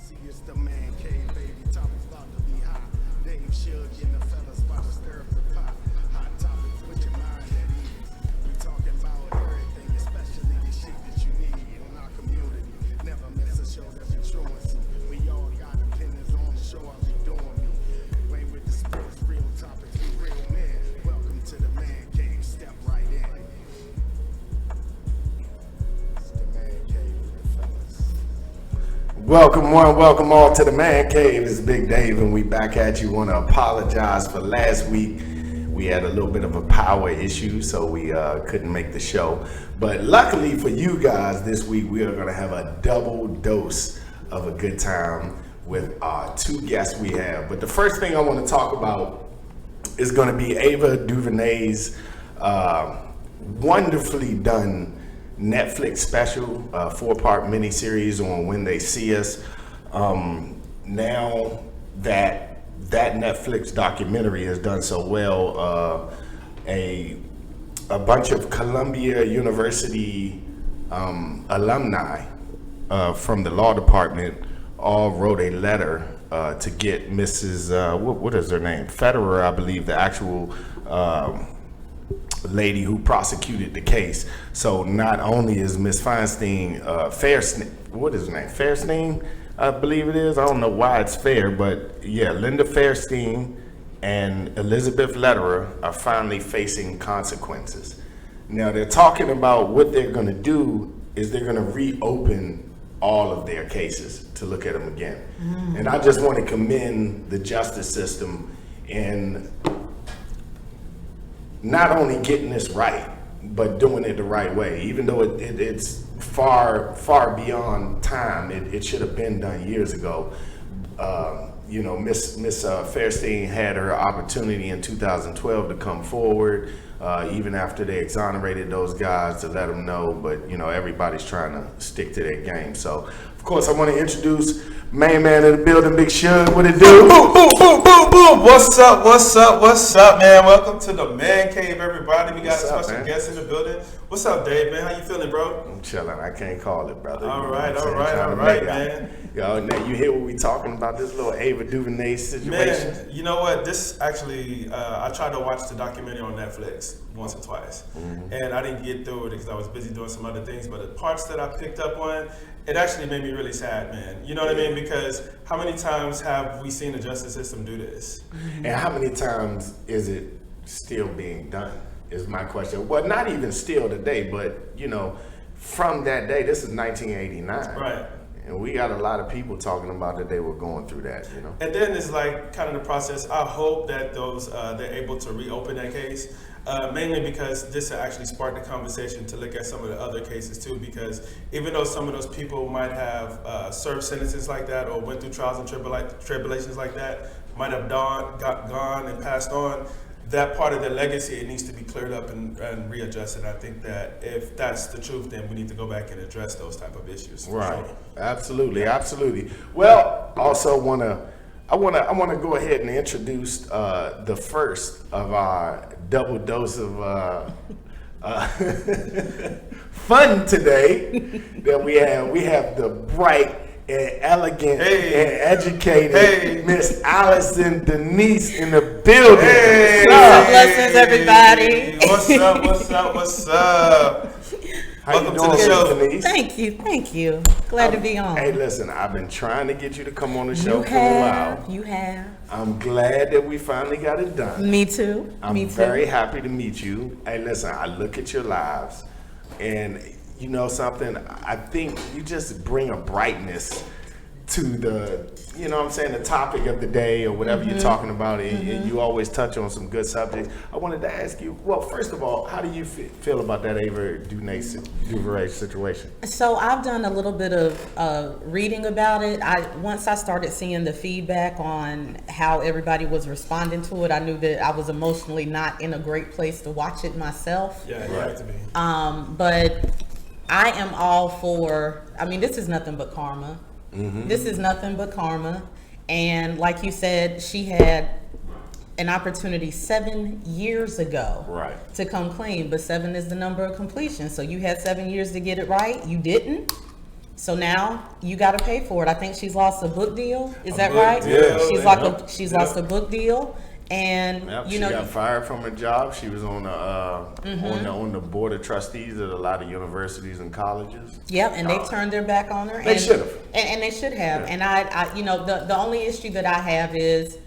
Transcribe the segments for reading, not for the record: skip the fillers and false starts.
See, it's the ManCave, baby. Topics about to be hot. Dave Shug and the fellas about to stir up the pot. Hot topics with your mind at ease. We talking about everything, especially the shit that you need in our community. Never miss a show that's a truancy. We all got opinions on the show. I'll be doing me. Way with the sports, real topics, we real men. Welcome to the ManCave. Step right in. It's the ManCave with the fellas. Welcome one, welcome all to the ManCave. It's Big Dave and we back at you. Want to apologize for last week. We had a little bit of a power issue, so we couldn't make the show. But luckily for you guys, this week we are going to have a double dose of a good time with our two guests we have. But the first thing I want to talk about is going to be Ava DuVernay's wonderfully done Netflix special, 4-part miniseries on When They See Us. Now that Netflix documentary has done so well, a bunch of Columbia University alumni from the law department all wrote a letter to get Mrs. What is her name? Federer, I believe, the actual lady who prosecuted the case. So not only is Miss Feinstein what is her name? Fairstein, I believe it is. I don't know why it's fair, but yeah, Linda Fairstein and Elizabeth Lederer are finally facing consequences. Now they're talking about what they're going to do is they're going to reopen all of their cases to look at them again. And I just want to commend the justice system in not only getting this right, but doing it the right way. Even though it's far beyond time, it should have been done years ago. Miss Fairstein had her opportunity in 2012 to come forward, even after they exonerated those guys, to let them know. But everybody's trying to stick to their game. So, of course, I want to introduce main man of the building, Big Shug. What it do? Boom, boom, boom, boom, boom. What's up, man? Welcome to the ManCave, everybody. We got a special guest in the building. What's up, Dave, man? How you feeling, bro? I'm chilling. I can't call it, brother. All You know right, what I'm all saying? right, Trying to make man. Yo, now you hear what we talking about, this little Ava DuVernay situation? Man, you know what? This actually, I tried to watch the documentary on Netflix once or twice, and I didn't get through it because I was busy doing some other things. But the parts that I picked up on, it actually made me really sad, man. You know what I mean? Because how many times have we seen the justice system do this? And how many times is it still being done, is my question. Well, not even still today, but, from that day, this is 1989. Right. And we got a lot of people talking about that they were going through that, And then it's like kind of the process. I hope that they're able to reopen that case, mainly because this will actually spark the conversation to look at some of the other cases too. Because even though some of those people might have served sentences like that or went through trials and tribulations like that, might have gone and passed on, that part of their legacy, it needs to be cleared up and readjusted. I think that if that's the truth, then we need to go back and address those type of issues. Right. Sure. Absolutely. Well, also I wanna go ahead and introduce the first of our double dose of fun today that we have. We have the bright and elegant and educated Miss Allison Denise in the building. Hey, blessings, everybody. What's up? How Welcome you to the doing, show. Denise? Thank you. Glad to be on. Hey, listen, I've been trying to get you to come on the show for a while. You have. I'm glad that we finally got it done. Me too. I'm very happy to meet you. Hey, listen, I look at your lives, and you know something? I think you just bring a brightness to the, the topic of the day or whatever you're talking about, and you always touch on some good subjects. I wanted to ask you, well, first of all, how do you feel about that Ava DuVernay situation? So I've done a little bit of reading about it. Once I started seeing the feedback on how everybody was responding to it, I knew that I was emotionally not in a great place to watch it myself. Yeah, you have to be. But I am all for, this is nothing but karma. This is nothing but karma. And like you said, she had an opportunity 7 years ago to come clean, but 7 is the number of completion. So you had 7 years to get it right. You didn't. So now you got to pay for it. I think she's lost a book deal. Is that book right? deal, She's lost a book deal, and Yep, you she know, got fired from her job. She was on the board of trustees at a lot of universities and colleges. yep, and they turned their back on her. They and, should have. and they should have. Yeah. And I, you know, the only issue that I have is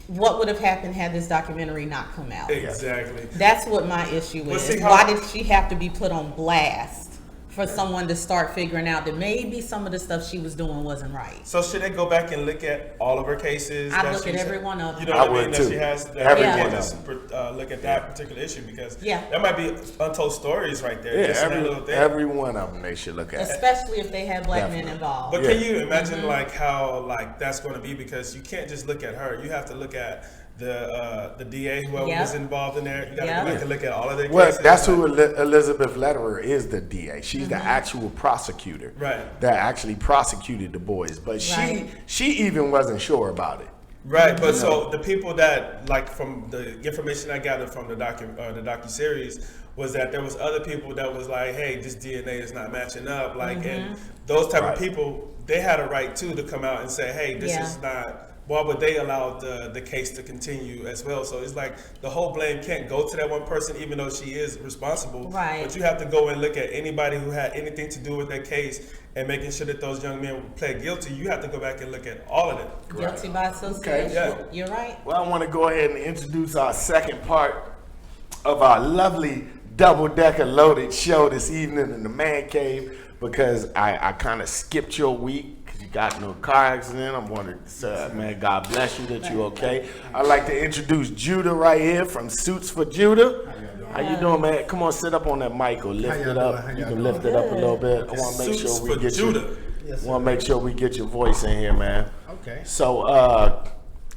what would have happened had this documentary not come out. Exactly. That's what my issue Well, is. see how- Why did she have to be put on blast for someone to start figuring out that maybe some of the stuff she was doing wasn't right? So should they go back and look at all of her cases? I'd that look at she's- every one of them. You know I what I would mean? too. That she has. That Every we one can't of just look at that particular issue because Yeah. that might be untold stories right there. Yeah, just in that little thing. every one of them they should look at. Especially if they have black men Definitely. involved. But Yeah. can you imagine Mm-hmm. like how like that's going to be, because you can't just look at her. You have to look at the DA, whoever Yep. was involved in there. You got to Yep. go back and look at all of their Well, cases. that's like- who Elizabeth Lederer is, the DA. She's the actual prosecutor. Right. That actually prosecuted the boys. But Right. she even wasn't sure about it. Right, but so the people that, like, from the information I gathered from the docu series was that there was other people that was like, hey, this DNA is not matching up, like, and those type Right. of people, they had a right too to come out and say, hey, this Yeah. is not. Why would they allow the case to continue as well? So it's like the whole blame can't go to that one person, even though she is responsible. Right. But you have to go and look at anybody who had anything to do with that case and making sure that those young men pled guilty. You have to go back and look at all of them. Guilty by association. yeah. You're right. Well, I want to go ahead and introduce our second part of our lovely double-decker loaded show this evening in the Man Cave, because I kind of skipped your week because you got no car accident. I'm wondering, man, God bless you that you're okay. I'd like to introduce Judah right here from Suits for Judah. How you doing, man? Come on, sit up on that mic or lift y'all it up. doing? How You y'all can doing? lift it up a little bit. I want to make Suits sure we for get Judah. you. Yes, Want to make sure we get your voice in here, man. Okay. So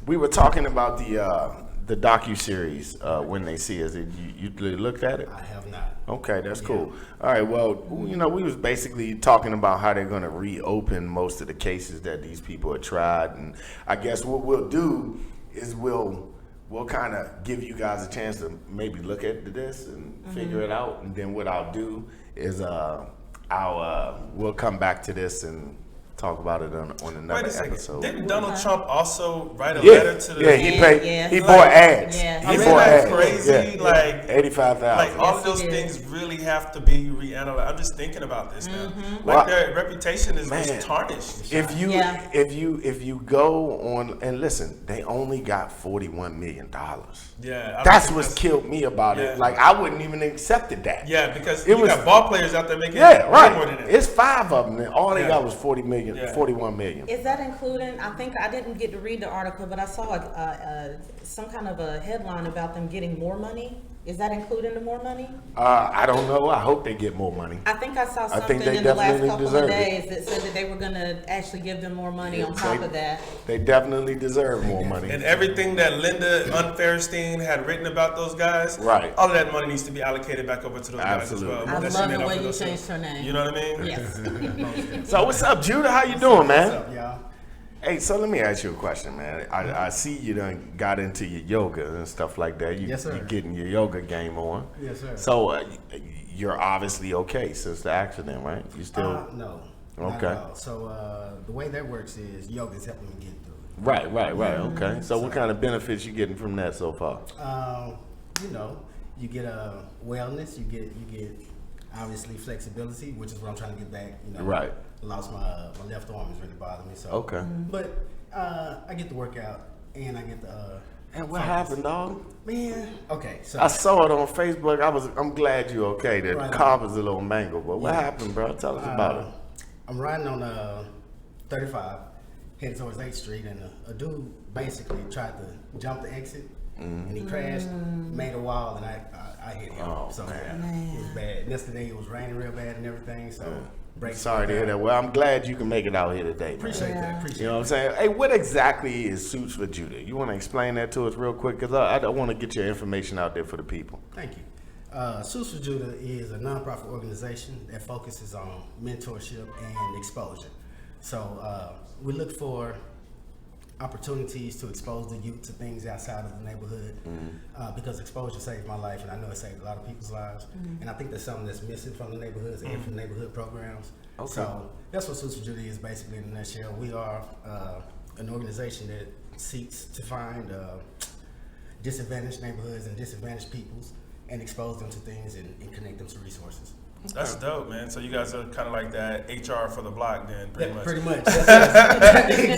we were talking about the docu-series, When They See Us. You looked at it? I have not. Okay, that's cool. All right, well, you know, we was basically talking about how they're going to reopen most of the cases that these people have tried, and I guess what we'll do is we'll kind of give you guys a chance to maybe look at this and figure it out, and then what I'll do is we'll come back to this and talk about it on Wait another a second. episode. Didn't Donald Trump also write a Yeah, letter to the? yeah, he paid. Yeah. He Like, bought ads. yeah. He I mean, bought that's ads. crazy. Yeah. Like, 85,000. like all of Yes, those he did. things really have to be reanalyzed. I'm just thinking about this now. Like Well, their reputation is man. tarnished. If you Yeah. if you go on and listen, they only got $41 million. Yeah, I That's think what's killed me about Yeah. it. Like I wouldn't even accepted that. Yeah, because It you was- got ball players out there making Yeah, way more than right. that. It's 5 of them. And all they Yeah. got was 40 million, Yeah. 41 million. Is that including? I think I didn't get to read the article, but I saw some kind of a headline about them getting more money. Is that including the more money? I don't know. I hope they get more money. I think I saw I think something they in the last definitely couple of deserve it. days that said that they were going to actually give them more money on top They- of that. They definitely deserve more money. And everything that Linda Unfairstein had written about those guys, Right. all of that money needs to be allocated back over to those Absolutely. guys as well. I That she love made the off way of you those changed things. her name. You know what I mean? Yes. So what's up, Judah? How you doing, man? What's up, y'all? Hey, so let me ask you a question, man. I see you done got into your yoga and stuff like that. Yes, sir. You're getting your yoga game on. Yes, sir. So you're obviously okay since the accident, right? You still No. Not Okay. at all. So the way that works is yoga's helping me get through it. right. Okay. So what kind of benefits you getting from that so far? You know, you get wellness. You get obviously flexibility, which is what I'm trying to get back. You know, Right. I lost my left arm is really bothering me. So Okay. But I get the workout and I get the. And what focus. happened, dog? Man. Okay. So I saw it on Facebook. I'm glad you're okay. The Right. car was a little mangled, but what Yeah. happened, bro? Tell us about it. I'm riding on 35, heading towards 8th Street, and a dude basically tried to jump the exit, and he crashed, made a wall, and I hit him. Oh, so man. it was bad. Yesterday it was raining real bad and everything, so brakes Sorry to hear that. Well, I'm glad you can make it out here today, man. Appreciate that. Appreciate You know what I'm saying? Hey, what exactly is Suits for Judah? You want to explain that to us real quick? Because I want to get your information out there for the people. Thank you. Suits for Judah is a nonprofit organization that focuses on mentorship and exposure. So we look for opportunities to expose the youth to things outside of the neighborhood, because exposure saved my life, and I know it saved a lot of people's lives. And I think that's something that's missing from the neighborhoods and from neighborhood programs. Okay. So that's what Suits for Judy is basically in a nutshell. We are an organization that seeks to find disadvantaged neighborhoods and disadvantaged peoples and expose them to things and connect them to resources. That's dope, man. So you guys are kind of like that HR for the block, then, pretty much. Pretty much. Exactly. You're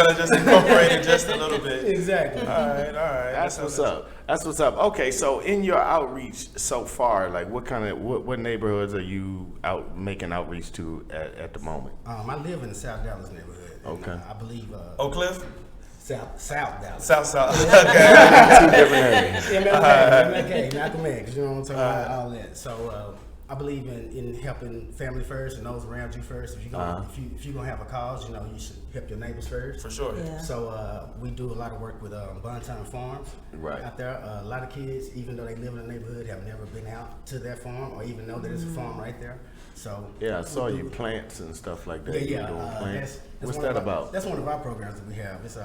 gonna just incorporate it just a little bit. Exactly. All right. That's what's up. That's what's up. Okay, so in your outreach so far, like what neighborhoods are you out making outreach to at the moment? I live in the South Dallas neighborhood. Okay. And, I believe Oak Cliff? South Dallas. South. Okay. Two different areas. ManCave, Malcolm X, you know what I'm talking about, all that. So I believe in helping family first and those around you first. If you're gonna have a cause, you should help your neighbors first. For sure. Yeah. So we do a lot of work with Bontown Farms Right. out there. A lot of kids, even though they live in the neighborhood, have never been out to that farm or even know that it's a farm right there. So Yeah, I saw you plants and stuff like that. You Yeah. doing plants. That's What's one that of our- about? That's one of our programs that we have. It's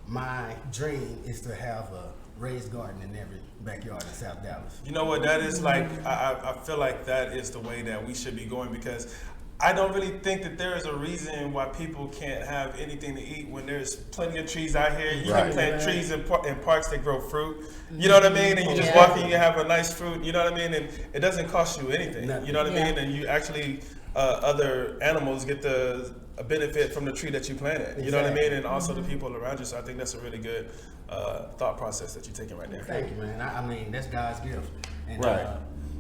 my dream is to have a raised garden in every backyard in South Dallas. You know what that is like? I feel like that is the way that we should be going, because I don't really think that there is a reason why people can't have anything to eat when there's plenty of trees out here. You Right. can plant trees in parks that grow fruit. You know what I mean? And you just Yeah. walk in, you have a nice fruit. You know what I mean? And it doesn't cost you anything. Nothing. You know what I Yeah. mean? And you actually other animals get a benefit from the tree that you planted. You know what I mean? Exactly. And also the people around you. So I think that's a really good thought process that you're taking right there. Thank you, man. I mean, that's God's gift. And Right.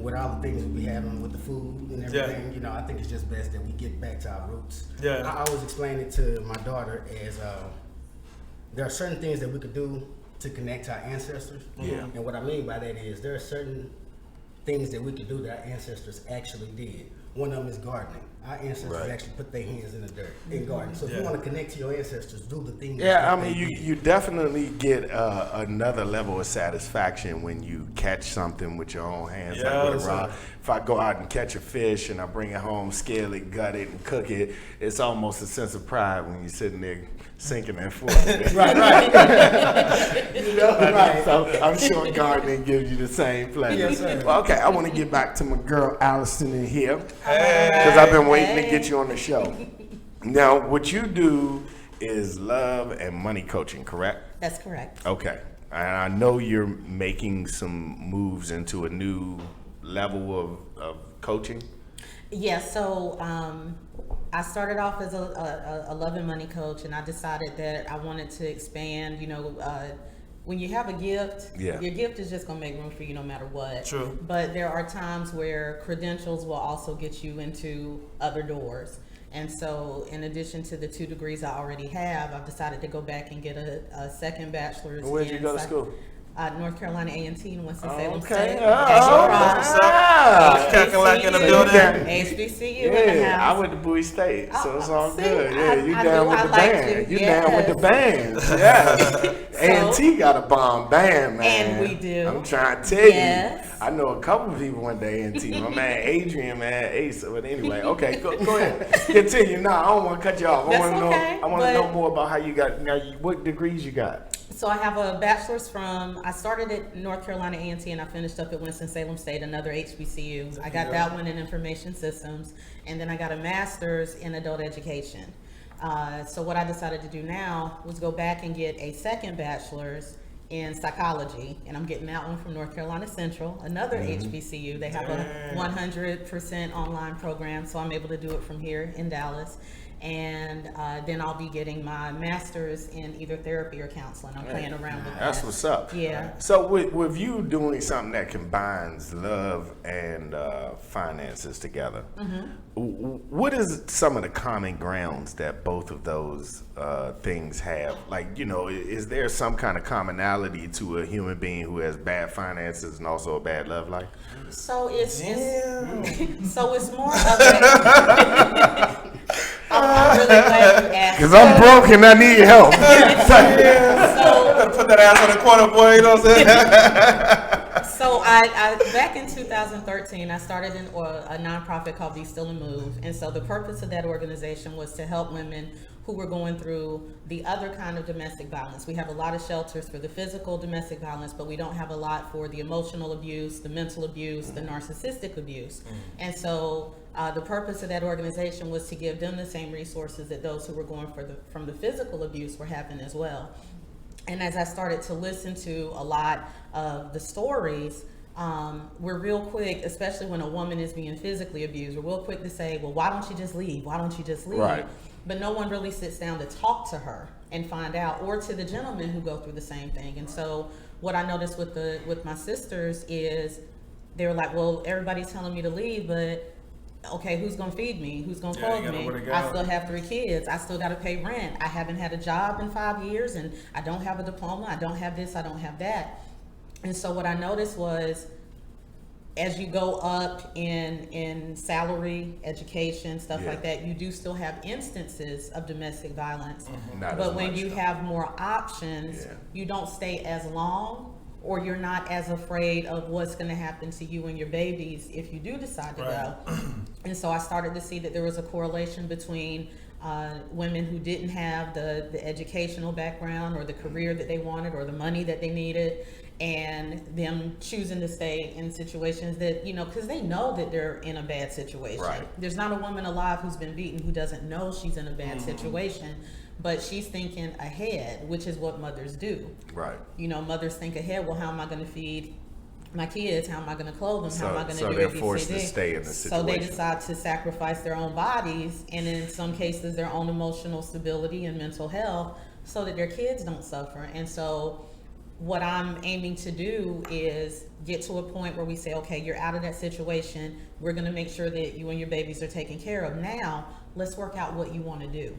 with all the things that we have with the food and Yeah. everything, I think it's just best that we get back to our roots. Yeah. I always explain it to my daughter as there are certain things that we could do to connect to our ancestors. Yeah. And what I mean by that is there are certain things that we could do that our ancestors actually did. One of them is gardening. Our ancestors Right. actually put their hands in the dirt and garden. So if Yeah. you want to connect to your ancestors, do the things. Yeah, that I mean, they did. you definitely get another level of satisfaction when you catch something with your own hands, Yeah, like with a so- rod. If I go out and catch a fish and I bring it home, scale it, gut it, and cook it, it's almost a sense of pride when you're sitting there sinking that fork. Right. Right. So I'm sure gardening gives you the same pleasure. Yes, sir. Well, okay, I want to get back to my girl Allison in here because I've been waiting to get you on the show. Now, what you do is love and money coaching, correct? That's correct. Okay. And I know you're making some moves into a new level of coaching. Yeah, so I started off as a love and money coach, and I decided that I wanted to expand. When you have a gift, Yeah. your gift is just going to make room for you no matter what. True. But there are times where credentials will also get you into other doors. And so in addition to the 2 degrees I already have, I've decided to go back and get a second bachelor's. Where'd you in go to school? North Carolina A&T in Winston-Salem Okay. State. What's up? Kakalak in the building. HBCU in the Yeah, house. I went to Bowie State, so it's all see, good. Yeah, you I down knew with I the liked band. you. You down with the band. Yeah. A&T got a bomb band, man. And we do. I'm trying to tell Yes. you. I know a couple of people went to A&T. My man Adrian, man, Ace. But anyway, okay, go ahead. Continue. No, I don't want to cut you off. That's I want to okay, know. I want to know but- more about how you got. Now, what degrees you got? So I have a bachelor's I started at North Carolina A&T and I finished up at Winston-Salem State, another HBCU. I got that one in information systems, and then I got a master's in adult education. So what I decided to do now was go back and get a second bachelor's in psychology, and I'm getting that one from North Carolina Central, another HBCU. They have a 100% online program, so I'm able to do it from here in Dallas. And then I'll be getting my master's in either therapy or counseling. I'm playing around with that. That's what's up. Yeah. So with you doing something that combines love and finances together, what is some of the common grounds that both of those things have? Like, is there some kind of commonality to a human being who has bad finances and also a bad love life? So it's so it's more of a. I'm really glad you asked. Because I'm broke and I need help. Put that ass on the corner, boy. You know what I'm saying? So I back in 2013, I started a nonprofit called Be Still and Move, and so the purpose of that organization was to help women who were going through the other kind of domestic violence. We have a lot of shelters for the physical domestic violence, but we don't have a lot for the emotional abuse, the mental abuse, the narcissistic abuse. And so the purpose of that organization was to give them the same resources that those who were going from the physical abuse were having as well. And as I started to listen to a lot of the stories, we're real quick, especially when a woman is being physically abused, we're real quick to say, well, why don't you just leave? Why don't you just leave? Right. But no one really sits down to talk to her and find out, or to the gentlemen who go through the same thing. And so what I noticed with my sisters is they were like, well, everybody's telling me to leave, but okay, who's gonna feed me? Who's gonna clothe me? I still have 3 kids. I still gotta pay rent. I haven't had a job in 5 years, and I don't have a diploma. I don't have this, I don't have that. And so what I noticed was, as you go up in salary, education, stuff like that, you do still have instances of domestic violence. But when you have more options, you don't stay as long, or you're not as afraid of what's going to happen to you and your babies if you do decide to go. And so I started to see that there was a correlation between women who didn't have the educational background or the career that they wanted or the money that they needed, and them choosing to stay in situations that, you know, because they know that they're in a bad situation. There's not a woman alive who's been beaten who doesn't know she's in a bad situation, but she's thinking ahead, which is what mothers do. You know, mothers think ahead. Well, how am I going to feed my kids? How am I going to clothe them? How am I going to do they're forced to stay in the situation. So they decide to sacrifice their own bodies, and in some cases their own emotional stability and mental health, so that their kids don't suffer. And so what I'm aiming to do is get to a point where we say, okay, you're out of that situation. We're going to make sure that you and your babies are taken care of. Now, let's work out what you want to do.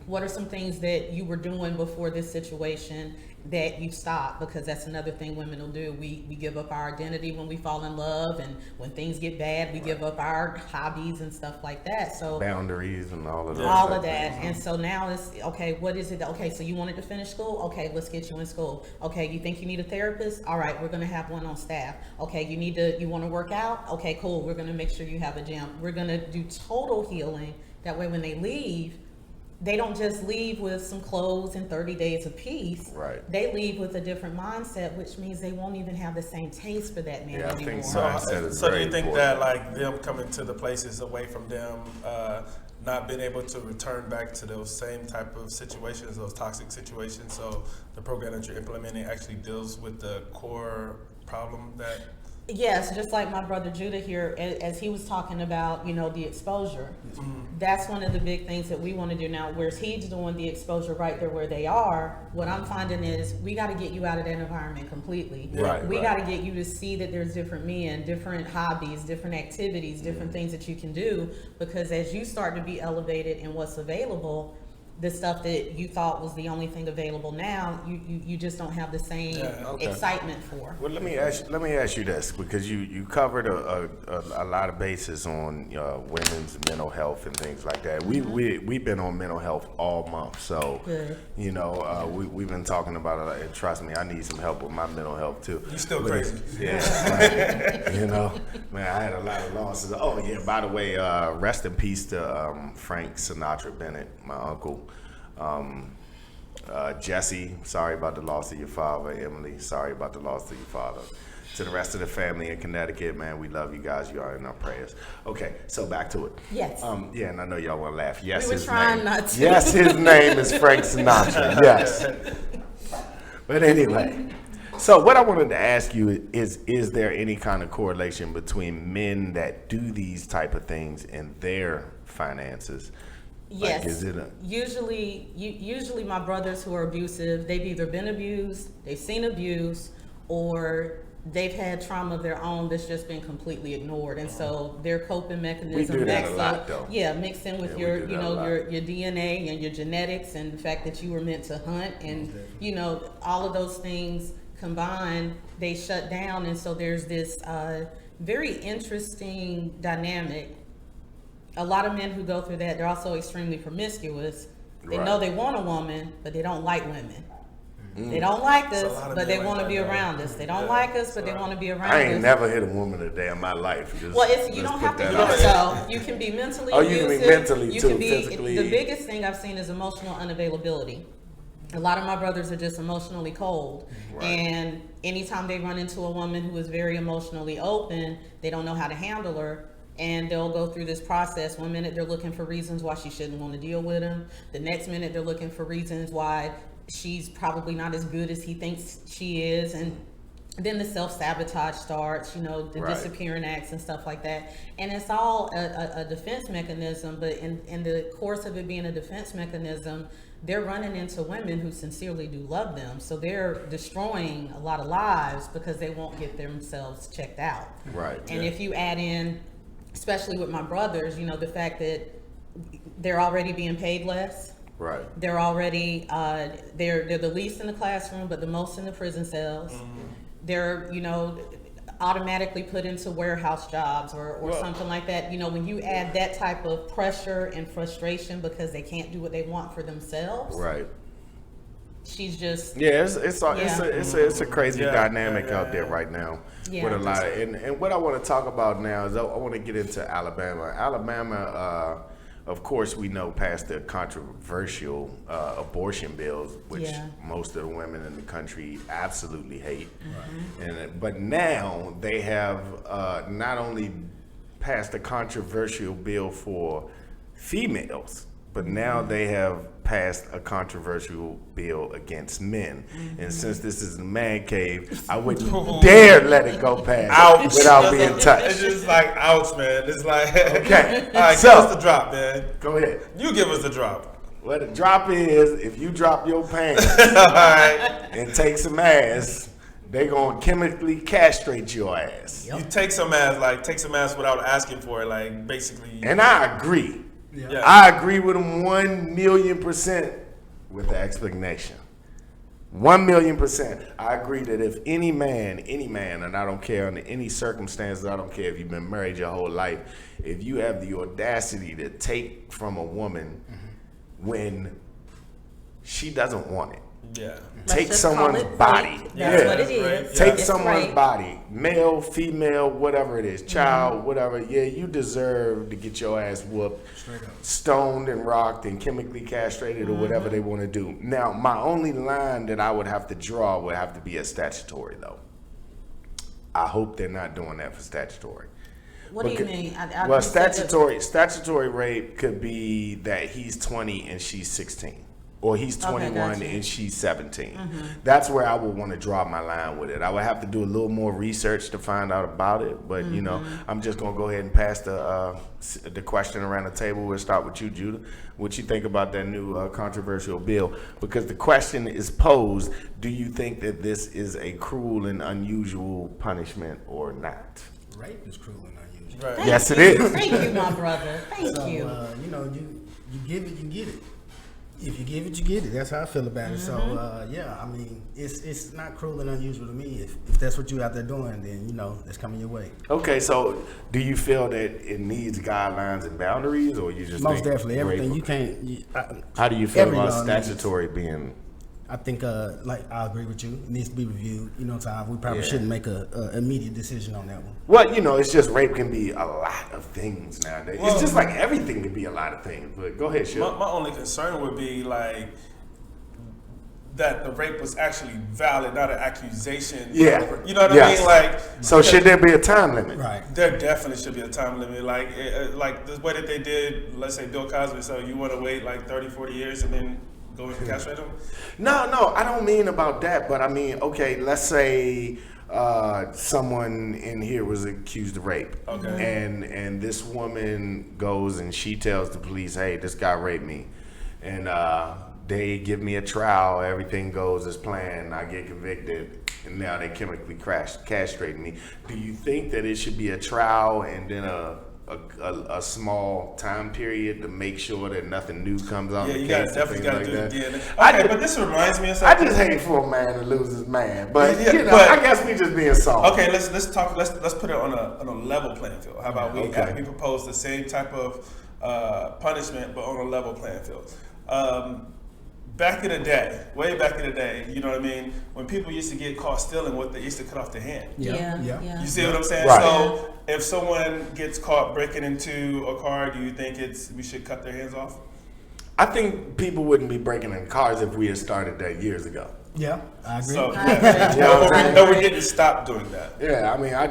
What are some things that you were doing before this situation that you stopped? Because that's another thing women will do. We give up our identity when we fall in love, and when things get bad, we give up our hobbies and stuff like that. So boundaries and all of that. All of that. And so now it's, okay, what is it? Okay, so you wanted to finish school? Okay, let's get you in school. Okay, you think you need a therapist? All right, we're going to have one on staff. Okay, you want to work out? Okay, cool. We're going to make sure you have a gym. We're going to do total healing. That way when they leave, they don't just leave with some clothes and 30 days of peace. They leave with a different mindset, which means they won't even have the same taste for that man anymore. So do you think that, like, them coming to the places away from them, not being able to return back to those same type of situations, those toxic situations, so the program that you're implementing actually deals with the core problem that... Yes, just like my brother Judah here, as he was talking about, you know, the exposure. That's one of the big things that we want to do now. Whereas he's doing the exposure right there where they are, what I'm finding is we got to get you out of that environment completely. We got to get you to see that there's different men, different hobbies, different activities, different things that you can do. Because as you start to be elevated in what's available, the stuff that you thought was the only thing available now, you just don't have the same excitement for. Well, let me ask you this, because you covered a lot of bases on women's mental health and things like that. We've been on mental health all month, so you know we've been talking about it. And trust me, I need some help with my mental health too. You're still crazy. You know, man, I had a lot of losses. Oh yeah, by the way, rest in peace to Frank Sinatra Bennett, my uncle. Jesse, sorry about the loss of your father. Emily, sorry about the loss of your father. To the rest of the family in Connecticut, man, we love you guys. You are in our prayers. Okay, so back to it. Yes. Yeah, and I know y'all want to laugh. Yes, we were trying not to. Yes, his name is Frank Sinatra. Yes. But anyway, so what I wanted to ask you is there any kind of correlation between men that do these type of things and their finances? Yes. Like, is it usually my brothers who are abusive, they've either been abused, they've seen abuse, or they've had trauma of their own that's just been completely ignored, and so their coping mechanism we do that a lot, though. Mixed in with your DNA and your genetics and the fact that you were meant to hunt, and you know, all of those things combined, they shut down. And so there's this very interesting dynamic. A lot of men who go through that, they're also extremely promiscuous. They know they want a woman, but they don't like women. They don't like So a us, lot of but men they want to like be that, around though. us. They don't Yeah, like us, but they so want to be around I us. ain't never hit a woman a day in my life. Just, Well, you let's don't put have to that do out that. there. So you can be mentally Oh, you abusive. can be mentally you too, can be, physically. The biggest thing I've seen is emotional unavailability. A lot of my brothers are just emotionally cold. Right. And anytime they run into a woman who is very emotionally open, they don't know how to handle her. And they'll go through this process. One minute they're looking for reasons why she shouldn't want to deal with him. The next minute they're looking for reasons why she's probably not as good as he thinks she is. And then the self-sabotage starts, the Right. disappearing acts and stuff like that. And it's all a defense mechanism, but in the course of it being a defense mechanism, they're running into women who sincerely do love them. So they're destroying a lot of lives because they won't get themselves checked out. Right. And if you add in, especially with my brothers, the fact that they're already being paid less. Right. They're already, they're the least in the classroom, but the most in the prison cells. They're, automatically put into warehouse jobs or something like that. When you add that type of pressure and frustration because they can't do what they want for themselves, Right. she's just, Yeah, it's a crazy Yeah, dynamic yeah, out there yeah. right now Yeah. with a lot of, and what I want to talk about now is I want to get into Alabama. Alabama, of course, we know passed the controversial abortion bills, which Yeah. most of the women in the country absolutely hate. But now they have not only passed a controversial bill for females, but now they have passed a controversial bill against men. And since this is a man cave, I wouldn't dare let it go past Ouch. without being It's touched. just like, ouch, man. It's like, Okay. all right, So- give us the drop, man. Go ahead. You give us the drop. What the drop is, if you drop your pants All right. and take some ass, they gonna chemically castrate your ass. You take some ass without asking for it, like basically. And I agree. Yeah. I agree with them 1,000,000% with the explanation. 1,000,000%. I agree that if any man, and I don't care under any circumstances, I don't care if you've been married your whole life, if you have the audacity to take from a woman when she doesn't want it, Yeah. take just call someone's it body. rape. That's what it right. is. Take It's someone's rape. body, male, female, whatever it is, child, whatever. Yeah, you deserve to get your ass whooped, stoned and rocked and chemically castrated or whatever they want to do. Now, my only line that I would have to draw would have to be a statutory, though. I hope they're not doing that for statutory. What do you Because- mean? Well, you said that- statutory rape could be that he's 20 and she's 16. Or he's 21 gotcha. and she's 17. That's where I would want to draw my line with it. I would have to do a little more research to find out about it. But, I'm just going to go ahead and pass the question around the table. We'll start with you, Judah. What you think about that new controversial bill? Because the question is posed, do you think that this is a cruel and unusual punishment or not? Rape is cruel and unusual. Right. Thank Yes, it you. is. Thank you, my brother. Thank So, you. you give it, you get it. If you give it, you get it. That's how I feel about it. So, I mean, it's not cruel and unusual to me. If that's what you out there doing, then, it's coming your way. Okay, so do you feel that it needs guidelines and boundaries, or you just Most think definitely. Everything rape- you can't. How do you feel every about law needs- statutory being? I think, I agree with you. It needs to be reviewed. Time. We probably Yeah. shouldn't make a immediate decision on that one. Well, it's just rape can be a lot of things nowadays. Well- it's just like everything can be a lot of things. But go ahead, Shil. My only concern would be like that the rape was actually valid, not an accusation. Yeah. You know what Yes. I mean? Like, So should there be a time limit? Right. there definitely should be a time limit. Like the way that they did, let's say Bill Cosby. So you want to wait like 30, 40 years and then go and castrate him? No, I don't mean about that. But I mean, okay, let's say someone in here was accused of rape. Okay. And this woman goes and she tells the police, hey, this guy raped me. And they give me a trial, everything goes as planned, I get convicted, and now they chemically castrate me. Do you think that it should be a trial and then a small time period to make sure that nothing new comes on Yeah, the you case? definitely got to do that? the DNA. I Okay, ju- but this reminds me of I something. just hate for a man to lose his man, but Yeah, I but- guess we just being soft. Okay, let's talk. Let's put it on a level playing field. How about we propose the same type of punishment, but on a level playing field? back in the day, way back in the day, you know what I mean? When people used to get caught stealing, what they used to cut off their hand. Yeah. You see what I'm saying? Right. So if someone gets caught breaking into a car, do you think we should cut their hands off? I think people wouldn't be breaking in cars if we had started that years ago. Yeah, I agree. So, I agree. no, we didn't stop doing that. Yeah, I mean, I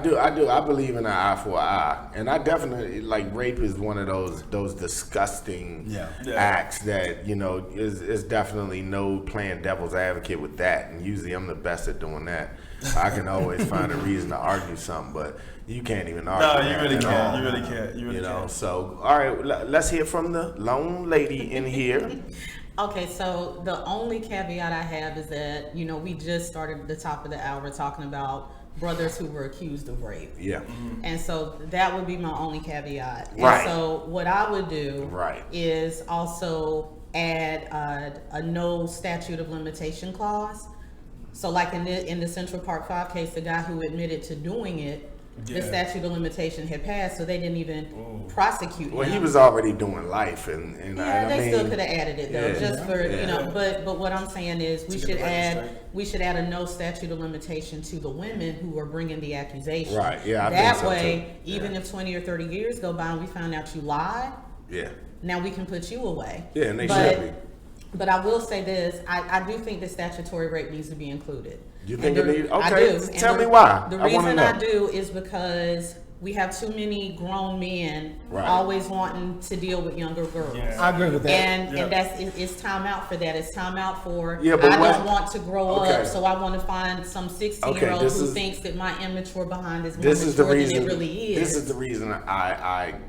believe in an eye for an eye, and I definitely like rape is one of those disgusting acts that is definitely no playing devil's advocate with that, and usually I'm the best at doing that. I can always find a reason to argue something, but you can't even argue. No, you really can't. You really can't. You really can't. So all right, let's hear from the lone lady in here. Okay, so the only caveat I have is that, we just started at the top of the hour talking about brothers who were accused of rape. Yeah. And so that would be my only caveat. Right. And so what I would do is also add a no statute of limitation clause. So like in the Central Park 5 case, the guy who admitted to doing it, the statute of limitation had passed, so they didn't even prosecute him. Well, he was already doing life, and they still could have added it though, just for But what I'm saying is we should add a no statute of limitation to the women who are bringing the accusation. Right. Yeah. That way, even if 20 or 30 years go by and we find out you lied, now we can put you away. Yeah, and they should be. But I will say this: I do think that statutory rape needs to be included. You think it needs? Okay, I do. tell me why. The reason I do is because we have too many grown men always wanting to deal with younger girls. Yeah. I agree with that. And it's time out for that. It's time out for I but don't want to grow up, so I want to find some 16-year-old who thinks that my immature behind is more mature than it really is. This is the reason I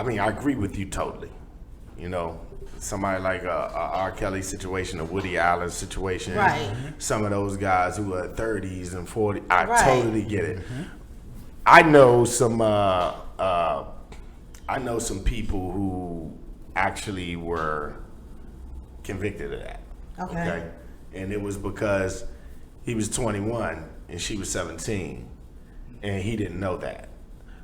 mean I agree with you totally. Somebody like a R. Kelly situation, a Woody Allen situation, some of those guys who are 30s and 40s, I totally get it. I know some people who actually were convicted of that. Okay, and it was because he was 21 and she was 17, and he didn't know that.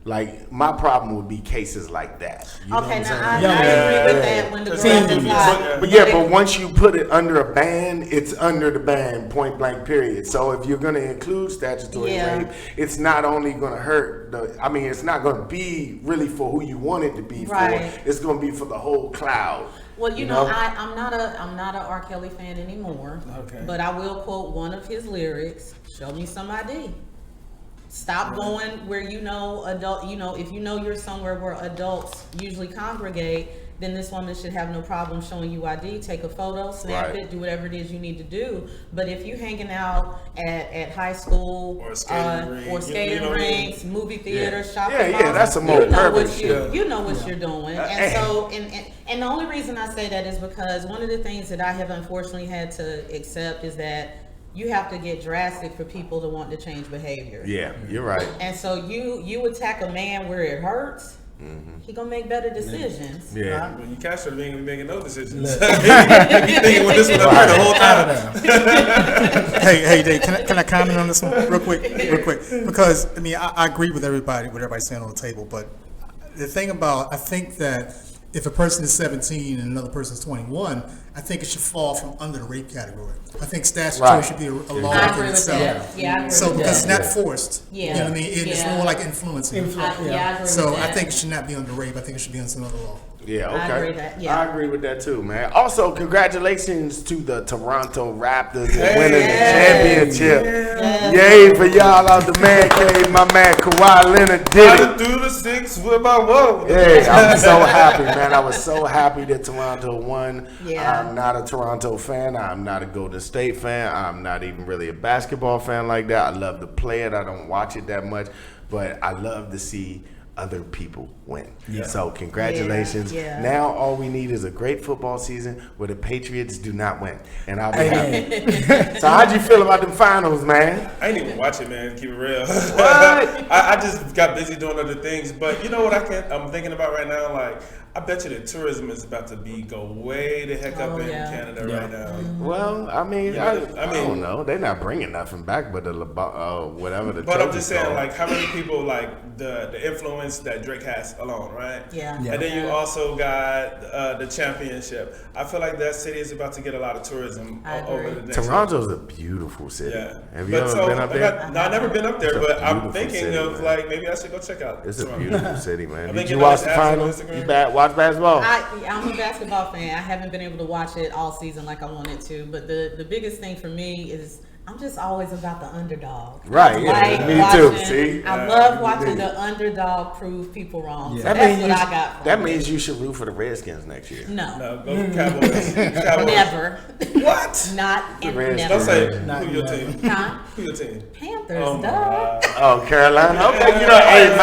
Like, my problem would be cases like that. You know what I'm saying? I agree with that when the girl is like. But once you put it under a ban, it's under the ban, point blank, period. So if you're going to include statutory rape, it's not only going to hurt it's not going to be really for who you want it to be for. It's going to be for the whole cloud. Well, I'm not a R. Kelly fan anymore. Okay. But I will quote one of his lyrics: "Show me some ID." Stop going where if you're somewhere where adults usually congregate, then this woman should have no problem showing you ID. Take a photo, snap it, do whatever it is you need to do. But if you're hanging out at high school or skating rinks, movie theaters, shopping malls, that's a more perfect shit. You know what you're doing. And so, and the only reason I say that is because one of the things that I have unfortunately had to accept is that you have to get drastic for people to want to change behavior. Yeah, you're right. And so you attack a man where it hurts, he gonna make better decisions. Yeah. When you catch him, he ain't gonna be making no decisions. You thinking with this one up here the whole time. Hey, Dave, can I comment on this one real quick? Because I agree with what everybody's saying on the table, but the thing I think that if a person is 17 and another person is 21, I think it should fall from under the rape category. I think statutory should be a law in itself. Yeah, I agree so with because that. it's not forced. Yeah. You know what I mean? It's more like influencing. I agree So with that. I think it should not be under rape. I think it should be under some other law. Yeah, okay. I agree with that. Yeah. I agree with that too, man. Also, congratulations to the Toronto Raptors winning the championship. Yay for y'all out the ManCave. My man Kawhi Leonard did it. Do the 6 with my whoa. Hey, I'm so happy, man. I was so happy that Toronto won. Yeah. I'm not a Toronto fan. I'm not a Golden State fan. I'm not even really a basketball fan like that. I love to play it. I don't watch it that much, but I love to see other people win. Yeah. So congratulations. Yeah. Now all we need is a great football season where the Patriots do not win, and I'll be happy. So how'd you feel about them finals, man? I ain't even watch it, man. Keep it real. What? I just got busy doing other things. But you know what I'm thinking about right now? Like, I bet you that tourism is about to go way the heck up in Canada right now. Well, I mean, Yeah, I don't know. They're not bringing nothing back, but whatever the. But I'm just saying, like, how many people like the influence that Drake has alone, right? Yeah. And then you also got the championship. I feel like that city is about to get a lot of tourism over the next. Toronto's a beautiful city. Yeah. Have you ever been up there? No, I've never been up there, It's a but I'm beautiful thinking city, of man. like maybe I should go check out. It's a Toronto. beautiful city, man. I've Did been you getting watch all the this ads on finals? Instagram. You watch basketball? I'm a basketball fan. I haven't been able to watch it all season like I wanted to, but the biggest thing for me is I'm just always about the underdog. Right, I yeah, me watching- too, see? I love watching the underdog prove people wrong. So That that's means what I got from that it. means you should root for the Redskins next year. No, No, go Cowboys. Cowboys. never. What? Not and Redskins. Don't never. say who your team. Huh? Who your team? Panthers, Oh my duh. God. Oh, Carolina. Okay, you know, hey,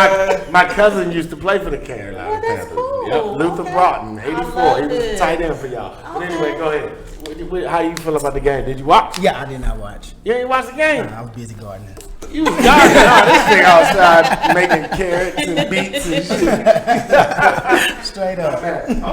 my cousin used to play for the Carolina Well, that's Panthers. cool. Yep, Luther Okay. Broughton, I 84. He loved was a it. tight end for y'all. But anyway, Okay. go ahead. How you feel about the game? Did you watch? Yeah, I did not watch. You ain't watch the game? I was busy gardening. You was gardening. Oh, this thing outside making carrots and beets and shit. Straight up.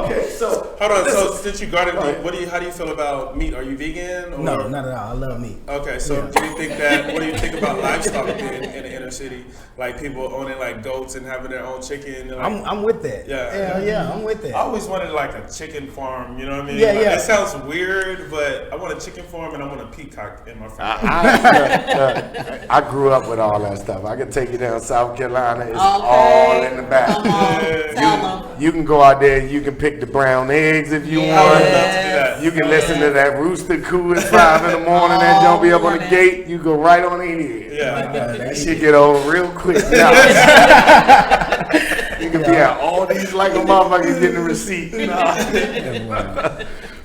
Okay, so Hold on. So since you guarded meat, how do you feel about meat? Are you vegan? Or? No, not at all. I love meat. Okay, so do you think that? What do you think about livestock in the inner city? Like people owning like goats and having their own chicken. And, like, I'm with that. Yeah. Hell yeah, I'm with I that. always wanted like a chicken farm. You know what I mean? Yeah, Like, yeah. It sounds weird, but I want a chicken farm and I want a peacock in my farm. I grew up with all that stuff. I can take you down South Carolina. It's all in the back. Come on, tell them. You can go out there and you can pick the brown eggs if you I would want. love to do that. You can listen to that rooster coo at 5 in the morning and don't be up on the morning. gate. You go right on in here. Yeah. That shit get old real quick. Now, you can be at all these like a motherfuckers getting a receipt.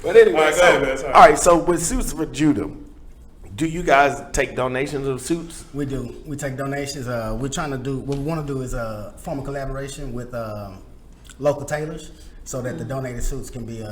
But anyway, All right, go ahead, man. Sorry. all right. So with Suits for Judah, do you guys take donations of suits? We do. We take donations. We're trying to do. What we want to do is form a collaboration with local tailors, so that the donated suits can be,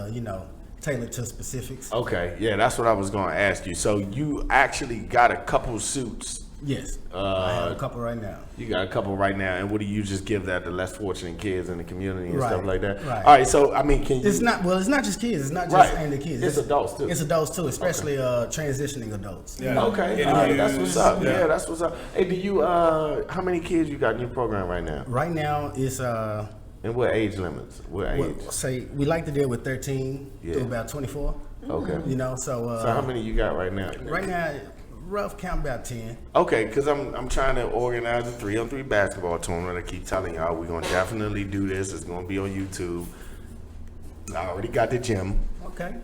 tailored to specifics. Okay, yeah, that's what I was going to ask you. So you actually got a couple suits. Yes. I have a couple right now. You got a couple right now, and what do you just give that to less fortunate kids in the community and Right, stuff like that? right. All right, so I mean, can you? It's not just kids. It's not just Right. aimed at kids. It's adults, too. It's adults too, especially transitioning adults. Yeah. Okay, Interviews. all right, that's what's up. Yeah. Yeah, that's what's up. Hey, do you? How many kids you got in your program right now? Right now, it's And what age limits? What age? say we like to deal with 13 Yeah. to about 24. Okay. So So how many you got right now? right now, rough count about 10. Okay, because I'm trying to organize a 3-on-3 basketball tournament. I keep telling y'all we're gonna definitely do this. It's gonna be on YouTube. I already got the gym. Okay.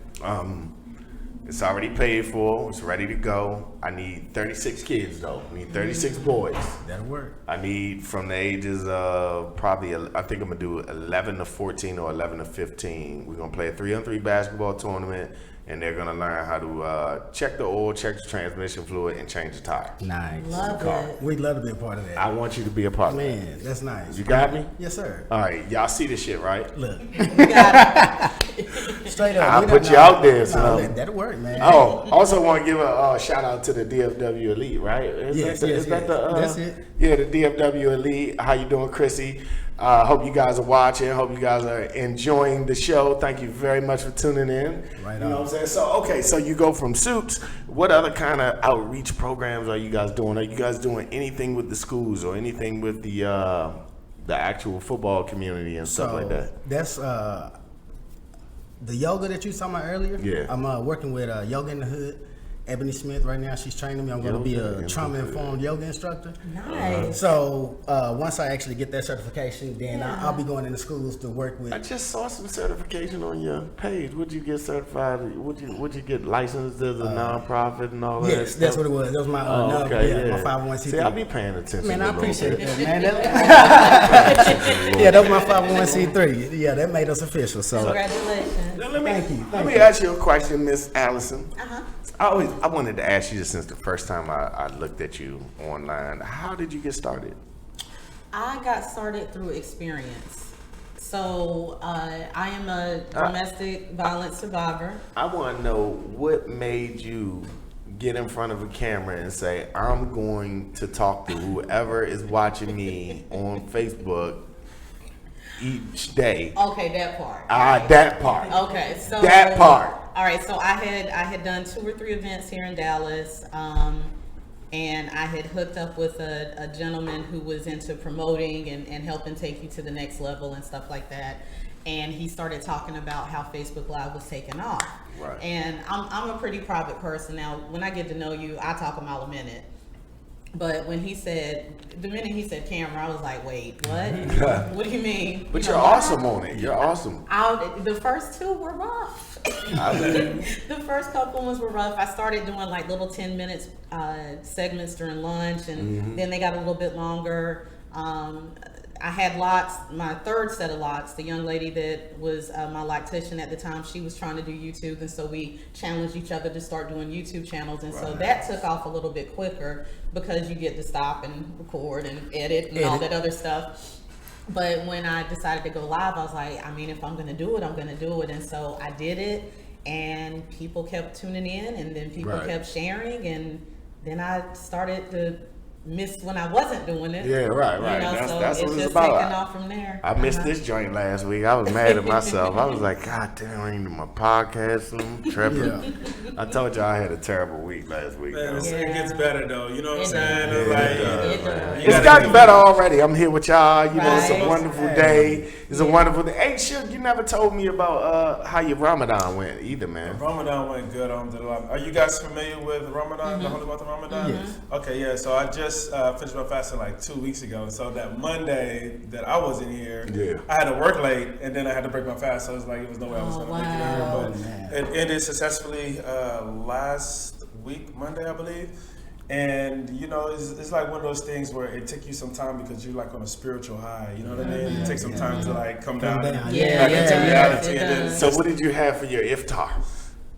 It's already paid for. It's ready to go. I need 36 kids though. I need 36 boys. That'll work. I need from the ages of probably, I think I'm gonna do 11 to 14 or 11 to 15. We're gonna play a 3-on-3 basketball tournament, and they're gonna learn how to check the oil, check the transmission fluid, and change the tire. Nice. Love it. We'd love to be a part of that. I want you to be a part of that. Man, that's nice. You got me? Yes, sir. All right, y'all see this shit, right? Look, You got it. straight up. I'll we put don't you know. out there, so. That'll work, man. Oh, also want to give a shout out to the DFW Elite, right? Yes, Is that the, that's it. Yeah, the DFW Elite. How you doing, Chrissy? Hope you guys are watching. Hope you guys are enjoying the show. Thank you very much for tuning in. Right You know on. what I'm saying? So, okay, so you go from Suits. What other kind of outreach programs are you guys doing? Are you guys doing anything with the schools or anything with the actual football community and stuff like that? That's the yoga that you saw about earlier. Yeah. I'm working with Yoga in the Hood. Ebony Smith right now. She's training me. I'm going to be Yoga in a the trauma-informed yoga instructor. Nice. So once I actually get that certification, then I'll be going into schools to work with. I just saw some certification on your page. Would you get certified? Would you get licensed as a nonprofit and all that? Yes, that's what it was. That was my Oh, okay, my 501c3. See, I'll be paying attention. Man, a I little appreciate bit. that, man. Yeah, that was my 501c3. Yeah, that made us official. So Congratulations. Now, let me Thank let you. me ask you a question, Miss Allison. Uh-huh. I wanted to ask you this since the first time I looked at you online. How did you get started? I got started through experience. So I am a domestic violence survivor. I want to know what made you get in front of a camera and say, I'm going to talk to whoever is watching me on Facebook, each day. Okay, that part. That part. Okay, so That part. All right, so I had done 2 or 3 events here in Dallas, and I had hooked up with a gentleman who was into promoting and helping take you to the next level and stuff like that. And he started talking about how Facebook Live was taking off. Right. And I'm a pretty private person. Now, when I get to know you, I talk a mile a minute. But when the minute he said camera, I was like, wait, what? What do you mean? But You you're know, awesome on it. You're awesome. The first 2 were rough. The first couple ones were rough. I started doing like little 10 minutes segments during lunch, and then they got a little bit longer. I had lots, my third set of lots, the young lady that was my loctician at the time, she was trying to do YouTube, and so we challenged each other to start doing YouTube channels, and so that took off a little bit quicker because you get to stop and record and edit and all that other stuff. But when I decided to go live, I was like, I mean, if I'm going to do it, I'm going to do it. And so I did it, and people kept tuning in, and then people kept sharing, and then I started to miss when I wasn't doing it. Yeah, right. You know, so That's it's what it's just about. taking off from there. I missed this joint last week. I was mad at myself. I was like, God damn, I ain't do my podcast. I'm tripping. I told y'all I had a terrible week last week. Man, though. it gets better though. You know what I'm It saying? does. Like, It does. you It's gotta gotten get- better already. I'm here with y'all. You know, it's a Right. wonderful day. It's a wonderful day. Hey, Shook, you never told me about how your Ramadan went either, man. Ramadan went good. Are you guys familiar with Ramadan, the holy month of Ramadan? Yes. Okay, yeah. So I just finished my fasting like 2 weeks ago. So that Monday that I wasn't here, I had to work late, and then I had to break my fast. So it was like, it was no way I was going to make it wow. here. But it ended successfully last week, Monday, I believe. And you know, it's like one of those things where it takes you some time because you're like on a spiritual high. You know what I mean? It takes some time to like come down. down. And Yeah, back into yeah, reality. it And then, does. So what did you have for your iftar?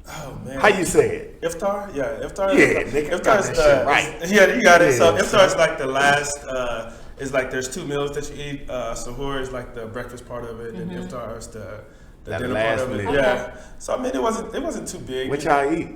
oh man, How you say it? Iftar? Yeah, Iftar. Yeah, nigga, Iftar got is that the shit right. Yeah, you got it. So Yeah. Iftar is like the last. It's like there's 2 meals that you eat. Suhoor is like the breakfast part of it, and Iftar is the That dinner last part of it. meal. Yeah. So I mean, it wasn't too big. What y'all eat?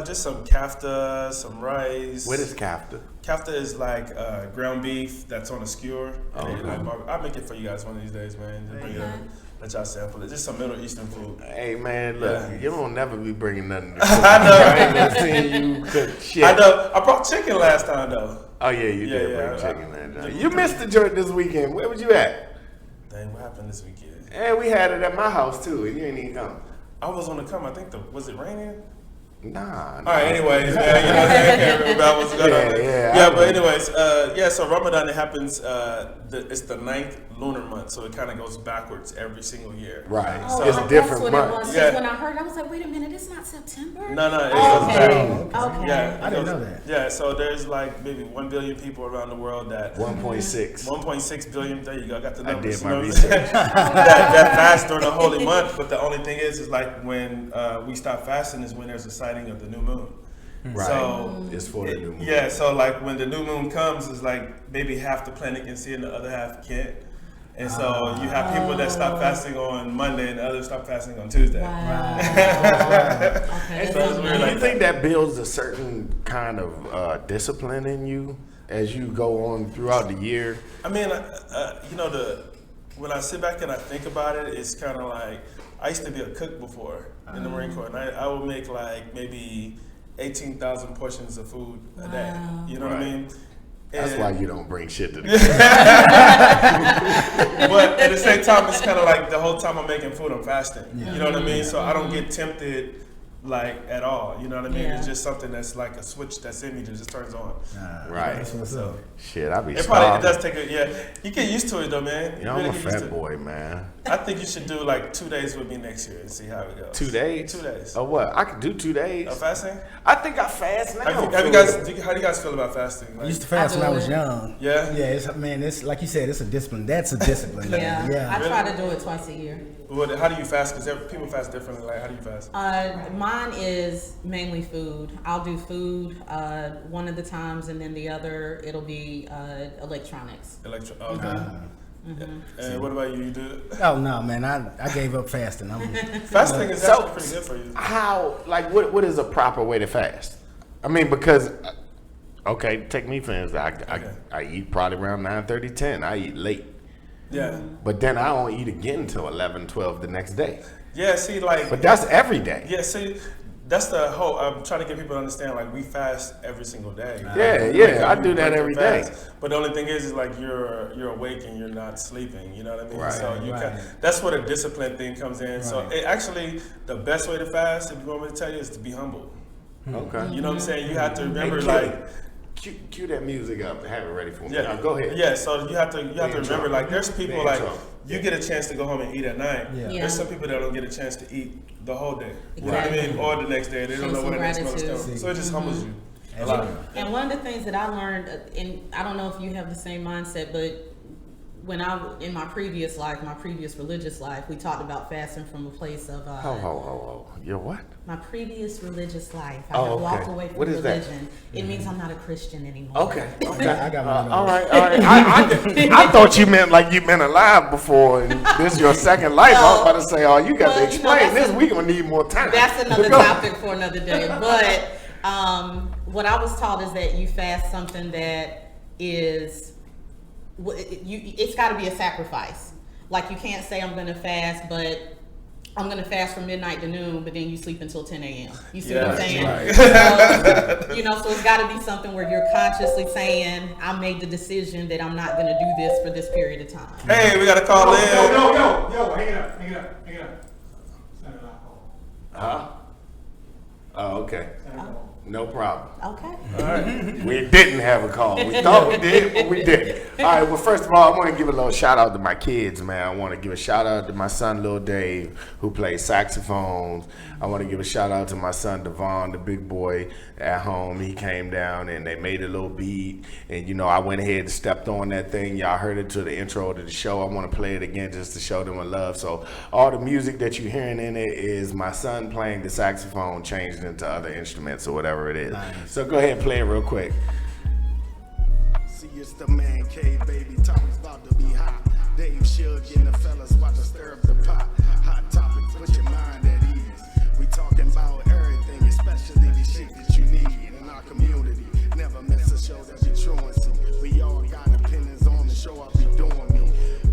Just some kafta, some rice. What is kafta? Kafta is like ground beef that's on a skewer. And then, like, I'll make it for you guys one of these days, man. Just bring it up. Let y'all sample it. Just some Middle Eastern food. Hey man, look, Yeah. you don't never be bringing nothing. To I know. I ain't never seen you cook shit. I know. I brought chicken last time though. Oh yeah, you Yeah, did yeah, bring I- chicken that time. You missed the joint this weekend. Where was you at? Dang, what happened this weekend? And we had it at my house too, and you ain't even come. I was on the come. I think was it raining? Nah. All right. Anyways, man, you know, I can't remember what's going on. Yeah, But anyways, so Ramadan it happens. It's the 9th lunar month, so it kind of goes backwards every single year. Right. Oh, It's that's different what months. it was. Yeah. When I heard it, I was like, wait a minute, it's not September? No, it Oh, goes okay. back. Okay. Yeah, I didn't know that. Yeah, so there's like maybe 1 billion people around the world that 1.6. 1.6 billion. There you go. I got the I numbers. did you my know what I'm saying? research. that fast during the holy month. But the only thing is like when we stop fasting is when there's a sighting of the new moon. Right. So It's for the new moon. yeah, so like when the new moon comes, it's like maybe half the planet can see and the other half can't. And so you have people that stop fasting on Monday and the others stop fasting on Tuesday. Wow. Okay, So that's it's weird Do like you think that builds a certain kind of discipline in you as you go on throughout the year? I mean, you know, when I sit back and I think about it, it's kind of like I used to be a cook before in the Marine Corps, and I would make like maybe 18,000 portions of food a day. Wow. You know what I mean? That's And- why you don't bring shit to the But at the same time, it's kind of like the whole time I'm making food, I'm fasting. You know what I mean? So I don't get tempted like at all. You know what I mean? Yeah. It's just something that's like a switch that's in me that just turns on. Right. That's what's up. Shit, I be It probably starving. does take you get used to it though, man. You Yeah, I'm really a get used to fat it. boy, man. I think you should do like 2 days with me next year and see how it goes. 2 days? 2 days. Oh, what? I could do 2 days. Of fasting? I think I fast now. Have you guys? How do you guys feel about fasting? I Like, used to fast when I do was it. young. Yeah? Yeah, it's like you said, it's a discipline. That's a discipline. Yeah. Yeah. I try to do it twice a year. how do you fast? Because people fast differently. Like, how do you fast? Mine is mainly food. I'll do food one of the times, and then the other it'll be electronics. Okay. And what about you? You do it? Oh no, man! I gave up fasting. Fasting is So- actually pretty good for you. How, like, what is a proper way to fast? I mean, because, okay, take me for instance. I eat probably around 9:30, 10. I eat late. Yeah. But then I don't eat again until 11, 12 the next day. Yeah, see, like, But that's every day. yeah, see, that's the whole. I'm trying to get people to understand. Like, we fast every single day. Yeah, I do that every day. But the only thing is like you're awake and you're not sleeping. You know what I mean? Right. So that's where the discipline thing comes in. Right. So it actually, the best way to fast, if you want me to tell you, is to be humble. Okay. You know what I'm saying? You have to remember, Hey, like. Cue that music up and have it ready for me. Yeah, Now, go ahead. Yeah, so you have to remember, like, there's people Be in like trouble. you get a chance to go home and eat at night. Yeah. Yeah. There's some people that don't get a chance to eat the whole day. You know what I Exactly. mean? Or the next day. They don't Show know when some the next meal is gratitude. coming. So it just humbles you a lot. And one of the things that I learned, and I don't know if you have the same mindset, but when in my previous life, my previous religious life, we talked about fasting from a place of Ho. You're what? my previous religious life. I Oh, have okay. walked away from What is that? religion. It means I'm not a Christian anymore. Okay. I got one of those. All right. I thought you meant like you've been alive before and this is your second life. I was about to say, you got to Well, explain this. We're going to need more time. That's another Go. topic for another day. But what I was taught is that you fast something that is, it's got to be a sacrifice. Like, you can't say I'm going to fast, but I'm going to fast from midnight to noon, but then you sleep until 10 a.m. You see what I'm saying? right. So it's got to be something where you're consciously saying, I made the decision that I'm not going to do this for this period of time. Hey, we got to call in. Yo, hang it up. Send it out. Oh, okay. No problem. Okay. We didn't have a call. We thought we did, but we didn't. All right, well, first of all, I want to give a little shout out to my kids, man. I want to give a shout out to my son, Lil Dave, who plays saxophones. I want to give a shout out to my son, Devon, the big boy at home. He came down and they made a little beat. And, you know, I went ahead and stepped on that thing. Y'all heard it to the intro to the show. I want to play it again just to show them a love. So all the music that you're hearing in it is my son playing the saxophone changed into other instruments or whatever it is. Nice. So go ahead and play it real quick. See, it's the ManCave, baby. Topics about to be hot. Dave Shug and the fellas about to stir up the pot. Hot topics, put your mind at ease. We talking about everything, especially the shit that you need in our community. Never miss a show that be truancy. We all got opinions on the show. I'll be doing me.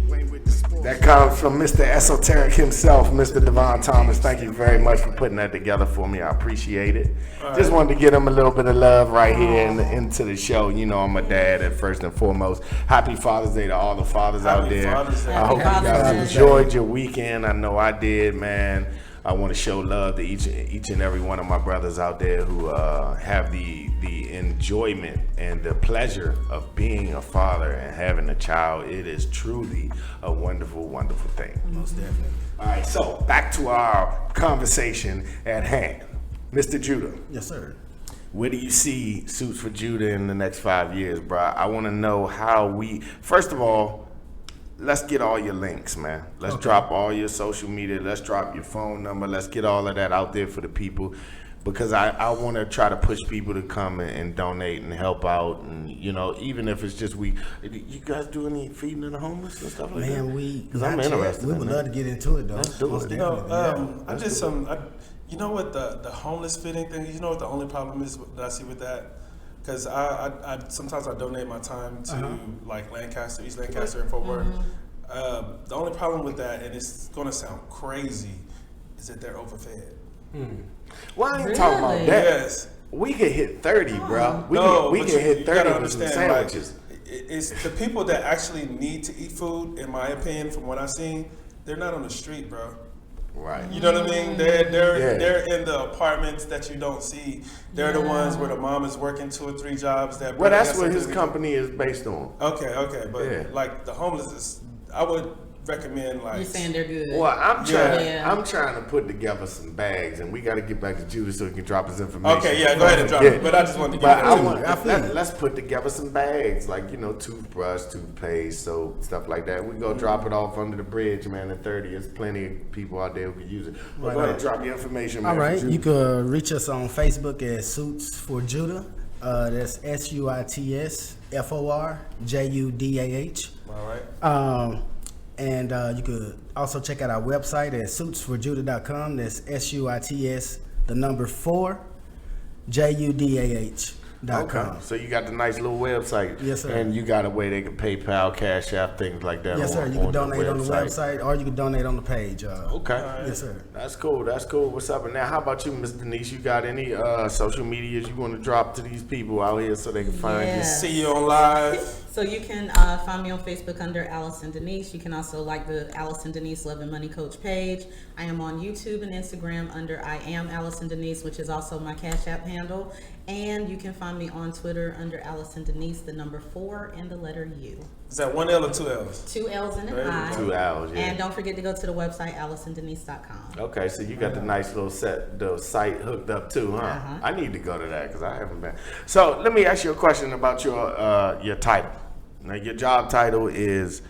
Wayne with the sports. That comes from Mr. Esoteric himself, Mr. Devon Thomas. Thank you very much for putting that together for me. I appreciate it. Just wanted to get him a little bit of love right here into the show. You know, I'm a dad at first and foremost. Happy Father's Day to all the fathers out Happy there. Father's Day. I hope you Happy guys Father's Day. enjoyed your weekend. I know I did, man. I want to show love to each and every one of my brothers out there who have the enjoyment and the pleasure of being a father and having a child. It is truly a wonderful, wonderful thing. Most definitely. All right, so back to our conversation at hand. Mr. Judah, Yes, sir. where do you see Suits for Judah in the next 5 years, bro? I want to know how first of all, let's get all your links, man. Let's drop all your social media. Let's drop your phone number. Let's get all of that out there for the people. Because I want to try to push people to come and donate and help out. And, you know, even if it's just you guys do any feeding of the homeless and stuff like that? Man, Because I'm interested We in would that. love to get into it, though. Let's do Most it. You know, definitely, I did some. You know what the homeless fitting thing? You know what the only problem is that I see with that? Because I sometimes I donate my time to like Lancaster, East Lancaster, and Fort Worth. The only problem with that, and it's going to sound crazy, is that they're overfed. Well, I ain't talking about Really? that. Yes. We could hit 30, bro. We No, can but hit you 30 gotta with some understand, like, sandwiches. it's the people that actually need to eat food, in my opinion, from what I've seen, they're not on the street, bro. Right. You know what I mean? They're in the apartments that you don't see. They're the ones where the mom is working 2 or 3 jobs. That Well, that's has what something his to do- company is based on. Okay, but Yeah. like the homeless is, I would recommend like. You're saying they're good. Well, I'm trying. Yeah. I'm trying to put together some bags, and we got to get back to Judah so he can drop his information. Okay, yeah, go ahead and drop Yeah. it. But I just wanted to But get I that want, I feel you. let's put together some bags, like, you know, toothbrush, toothpaste, soap, stuff like that. We go drop it off under the bridge, man. At 30, there's plenty of people out there who can use it. But go ahead and drop your information, man. All right, for Judah. you can reach us on Facebook at Suits for Judah. That's SUITSFORJUDAH. All right. And you could also check out our website at suitsforjudah.com. That's SUITS, the number 4, JUDAH. .com. So you got the nice little website. Yes, sir. And you got a way they can PayPal, Cash App, things like that. Yes, sir. You can donate on the website, or you can donate on the page. Okay. Yes, sir. That's cool. That's cool. What's up? And now, how about you, Miss Denise? You got any social medias you want to drop to these people out here so they can find you? Yes. See you on live. So you can find me on Facebook under Allison Denise. You can also like the Allison Denise Love and Money Coach page. I am on YouTube and Instagram under I am Allison Denise, which is also my Cash App handle. And you can find me on Twitter under Allison Denise, the number 4 and the letter U. Is that 1 L or 2 L's? 2 L's and an I. 2 hours, yeah. And don't forget to go to the website AllisonDenise.com. Okay, so you got the nice little the site hooked up too, huh? Uh-huh. I need to go to that because I haven't been. So let me ask you a question about your title. Now your job title is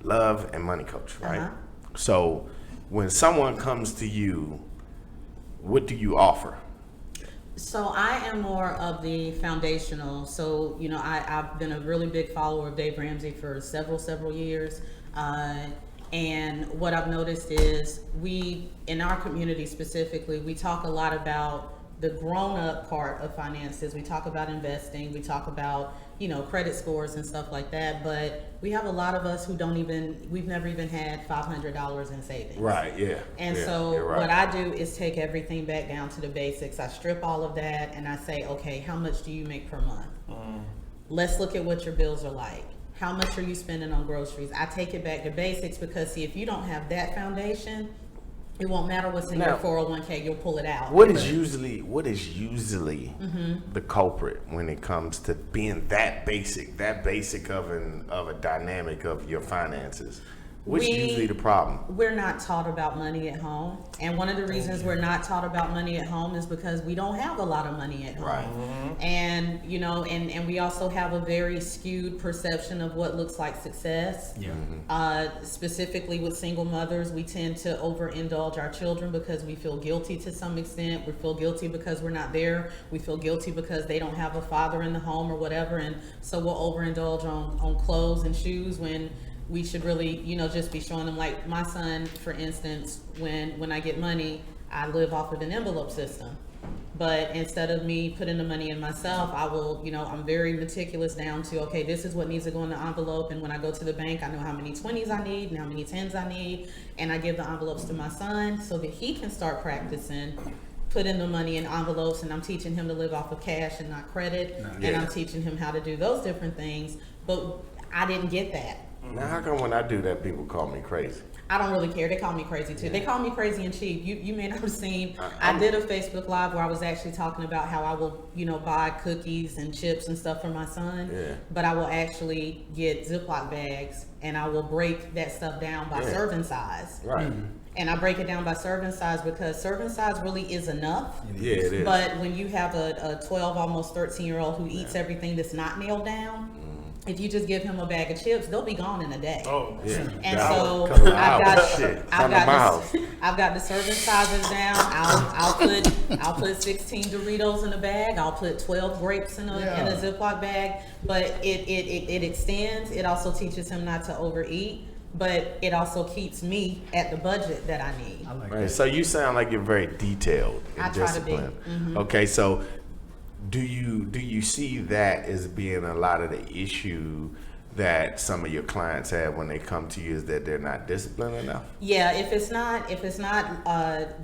Love and Money Coach, right? Uh-huh. So when someone comes to you, what do you offer? So I am more of the foundational. So, you know, I've been a really big follower of Dave Ramsey for several years. And what I've noticed is we, in our community specifically, we talk a lot about the grown-up part of finances. We talk about investing. We talk about, you know, credit scores and stuff like that. But we have a lot of us who we've never even had $500 in savings. Right, yeah. And yeah, so you're right. what I do is take everything back down to the basics. I strip all of that and I say, okay, how much do you make per month? Let's look at what your bills are like. How much are you spending on groceries? I take it back to basics because, see, if you don't have that foundation, it won't matter what's in Now, your 401k, you'll pull it out. What is usually Mm-hmm. the culprit when it comes to being that basic of a dynamic of your finances? What's usually the problem? We're not taught about money at home. And one of the reasons we're not taught about money at home is because we don't have a lot of money at home. Right. And, you know, and we also have a very skewed perception of what looks like success. Yeah. Specifically with single mothers, we tend to overindulge our children because we feel guilty to some extent. We feel guilty because we're not there. We feel guilty because they don't have a father in the home or whatever. And so we'll overindulge on clothes and shoes when we should really, you know, just be showing them. Like my son, for instance, when I get money, I live off of an envelope system. But instead of me putting the money in myself, I will, you know, I'm very meticulous down to, okay, this is what needs to go in the envelope. And when I go to the bank, I know how many 20s I need and how many 10s I need. And I give the envelopes to my son so that he can start practicing putting the money in envelopes. And I'm teaching him to live off of cash and not credit. And I'm teaching him how to do those different things. But I didn't get that. Now, how come when I do that, people call me crazy? I don't really care. They call me crazy too. They call me crazy and cheap. You may not have seen. I did a Facebook Live where I was actually talking about how I will, you know, buy cookies and chips and stuff for my son. Yeah. But I will actually get Ziploc bags and I will break that stuff down by serving size. Right. And I break it down by serving size because serving size really is enough. Yeah, it is. But when you have a 12, almost 13-year-old who eats everything that's not nailed down, if you just give him a bag of chips, they'll be gone in a day. Oh, Yeah. And Come so to the I've house. got Shit. I've Come to my got house. I've got the serving sizes down. I'll put 16 Doritos in a bag. I'll put 12 grapes in a Ziploc bag. But it extends. It also teaches him not to overeat. But it also keeps me at the budget that I need. I like Right. that. So you sound like you're very detailed and I try to be. disciplined. Okay, so do you see that as being a lot of the issue that some of your clients have when they come to you, is that they're not disciplined enough? Yeah, if it's not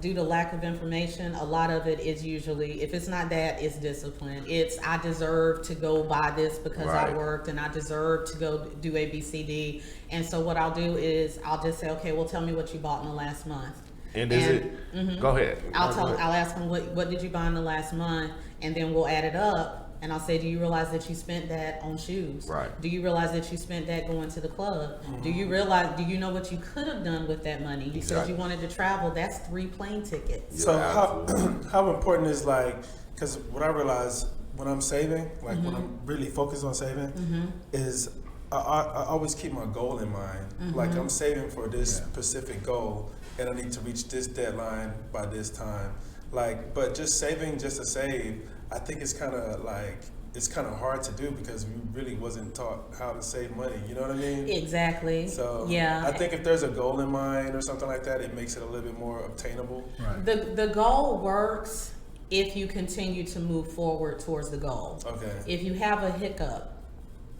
due to lack of information, a lot of it is usually, if it's not that, it's discipline. It's I deserve to go buy this because I Right. worked, and I deserve to go do A, B, C, D. And so what I'll do is I'll just say, okay, well, tell me what you bought in the last month. And is it? Go ahead. I'll ask them what did you buy in the last month, and then we'll add it up. And I'll say, do you realize that you spent that on shoes? Right. Do you realize that you spent that going to the club? Do you know what you could have done with that money? You said you wanted to travel. That's 3 plane tickets. So Yeah, how important is, like, because what I realize when I'm saving, like when I'm really focused on saving, is I always keep my goal in mind. Like I'm saving for this specific goal, and I need to reach this deadline by this time. Like, but just saving just to save, I think it's kind of hard to do because we really wasn't taught how to save money. You know what I mean? Exactly. So yeah, I think if there's a goal in mind or something like that, it makes it a little bit more obtainable. Right. the goal works if you continue to move forward towards the goal. Okay. If you have a hiccup,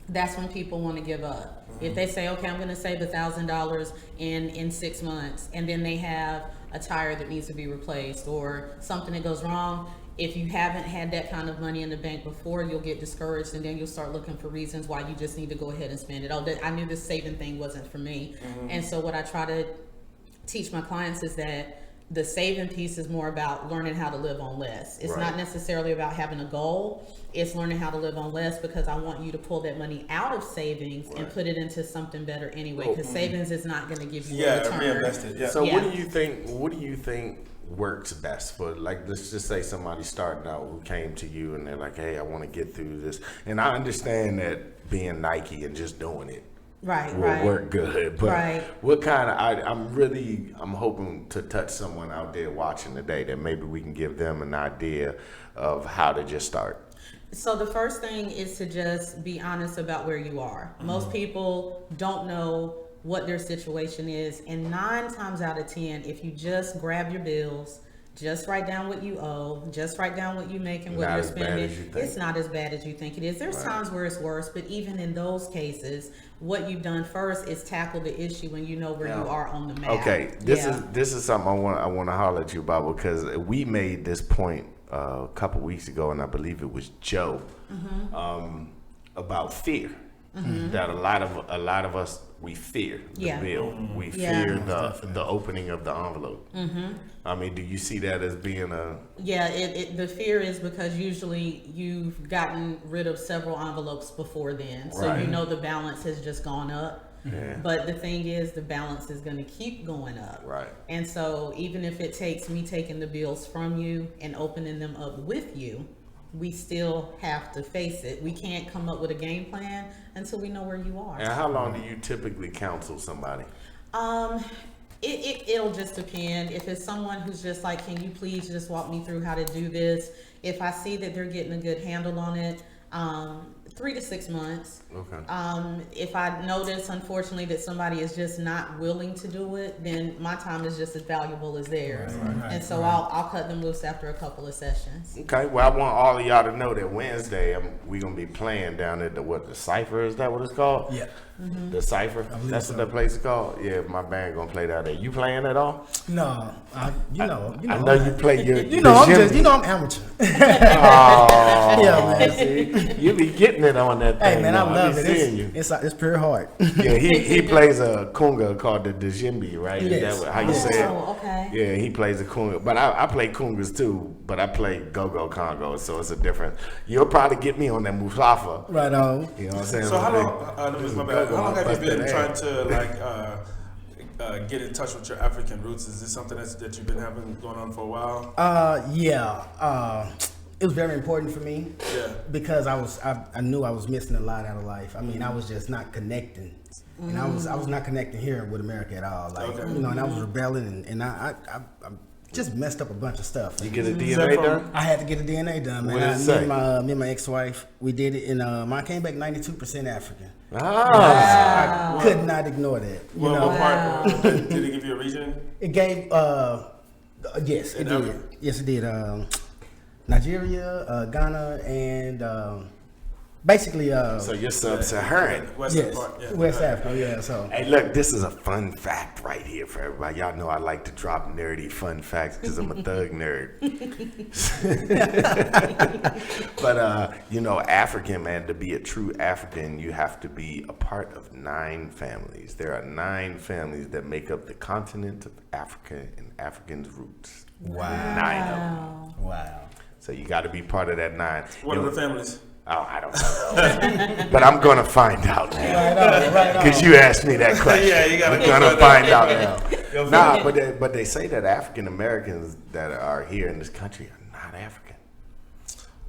that's when people want to give up. If they say, okay, I'm going to save $1,000 in 6 months, and then they have a tire that needs to be replaced or something that goes wrong, if you haven't had that kind of money in the bank before, you'll get discouraged, and then you'll start looking for reasons why you just need to go ahead and spend it. Oh, I knew this saving thing wasn't for me. And so what I try to teach my clients is that the saving piece is more about learning how to live on less. It's not necessarily about having a goal. It's learning how to live on less, because I want you to pull that money out of savings and put it into something better anyway, because savings is not going to give you a return. Reinvest it. Yeah. So what do you think works best for, like, let's just say somebody starting out who came to you and they're like, hey, I want to get through this. And I understand that being Nike and just doing it will work good. But what kind of, I'm hoping to touch someone out there watching today that maybe we can give them an idea of how to just start. So the first thing is to just be honest about where you are. Most people don't know what their situation is, and 9 times out of 10, if you just grab your bills, just write down what you owe, just write down what you make and what you're spending, it's not as bad as you think it is. There's times where it's worse, but even in those cases, what you've done first is tackle the issue when you know where you are on the map. Okay, this is something I want to holler at you about, because we made this point a couple weeks ago, and I believe it was Joe, about fear. That a lot of us, we fear the bill. We fear the opening of the envelope. I mean, do you see that as being a... Yeah, the fear is because usually you've gotten rid of several envelopes before then. So you know the balance has just gone up. But the thing is, the balance is going to keep going up. And so even if it takes me taking the bills from you and opening them up with you, we still have to face it. We can't come up with a game plan until we know where you are. And how long do you typically counsel somebody? It'll just depend. If it's someone who's just like, can you please just walk me through how to do this? If I see that they're getting a good handle on it, 3 to 6 months. If I notice, unfortunately, that somebody is just not willing to do it, then my time is just as valuable as theirs. And so I'll cut them loose after a couple of sessions. Okay, well, I want all of y'all to know that Wednesday we're going to be playing down at the Cypher, is that what it's called? Yeah. The Cypher? That's what that place is called? Yeah, my band going to play down there. You playing at all? No, you know. I know you play your... I'm amateur. Oh, yeah, man. See, you be getting it on that thing. Hey, man, I love it. Seeing It's pure hard. Yeah, he plays a conga called the djembe, right? Yes. Is that how you say it? Oh, okay. Yeah, he plays a conga. But I play congas too, but I play go-go Congo, so it's a different... You'll probably get me on that Mustafa. Right on. You know what I'm saying? So how long have you been trying to get in touch with your African roots? Is this something that you've been having going on for a while? It was very important for me. Yeah. Because I knew I was missing a lot out of life. I mean, I was just not connecting. And I was not connecting here with America at all. Like, and I was rebelling, and I just messed up a bunch of stuff. You get a DNA done? I had to get a DNA done, man. What did it say? Me and my ex-wife, we did it, and I came back 92% African. Ah. I could not ignore that. What part? Did it give you a region? It gave, yes, it did. Yes, it did. Nigeria, Ghana, and basically. So you're sub-Saharan. Yes, West Africa, yeah. So. Hey, look, this is a fun fact right here for everybody. Y'all know I like to drop nerdy fun facts because I'm a thug nerd. But, African, man, to be a true African, you have to be a part of 9 families. There are 9 families that make up the continent of Africa and Africans' roots. Wow. 9 of them. Wow. So you got to be part of that 9. What are the families? Oh, I don't know. But I'm going to find out now. Right on. Because you asked me that question. Yeah, you got to We're going to find out now. Nah, but they say that African Americans that are here in this country are not African.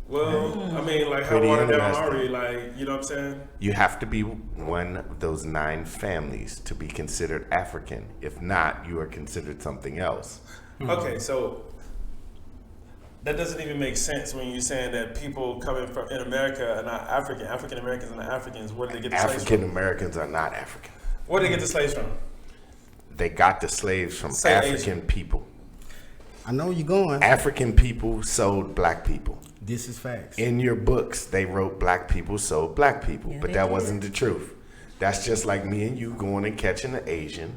Well, I mean, like, how Pretty watered down interesting. are we? Like, you know what I'm saying? You have to be one of those 9 families to be considered African. If not, you are considered something else. Okay, so that doesn't even make sense when you're saying that people coming from in America are not African. African Americans are not Africans. Where did they get the slaves African from? Americans are not African. Where did they get the slaves from? They got the slaves from Say African Asian. people. I know where you're going. African people sold black people. This is facts. In your books, they wrote black people sold black people, Yeah, but they that did. wasn't the truth. That's just like me and you going and catching an Asian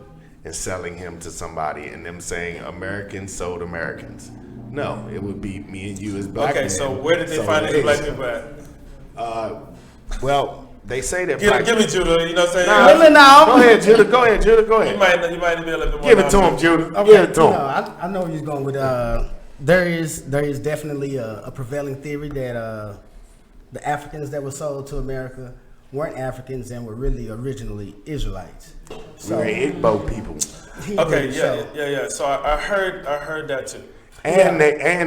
and selling him to somebody and them saying Americans sold Americans. No, it would be me and you as black Okay, men so where did they sold find these black Asians. people at? Well, they say that black Give me Judah, you know what I'm saying? Go ahead, Judah. Go ahead, Judah. Go You ahead. might be a little bit more. Give it to him, knowledgeable. Judah. Give it to You him. know, I know where you're going with. There is definitely a prevailing theory that the Africans that were sold to America weren't Africans and were really originally Israelites. We're Igbo people. Okay, So, yeah. So I heard that too. And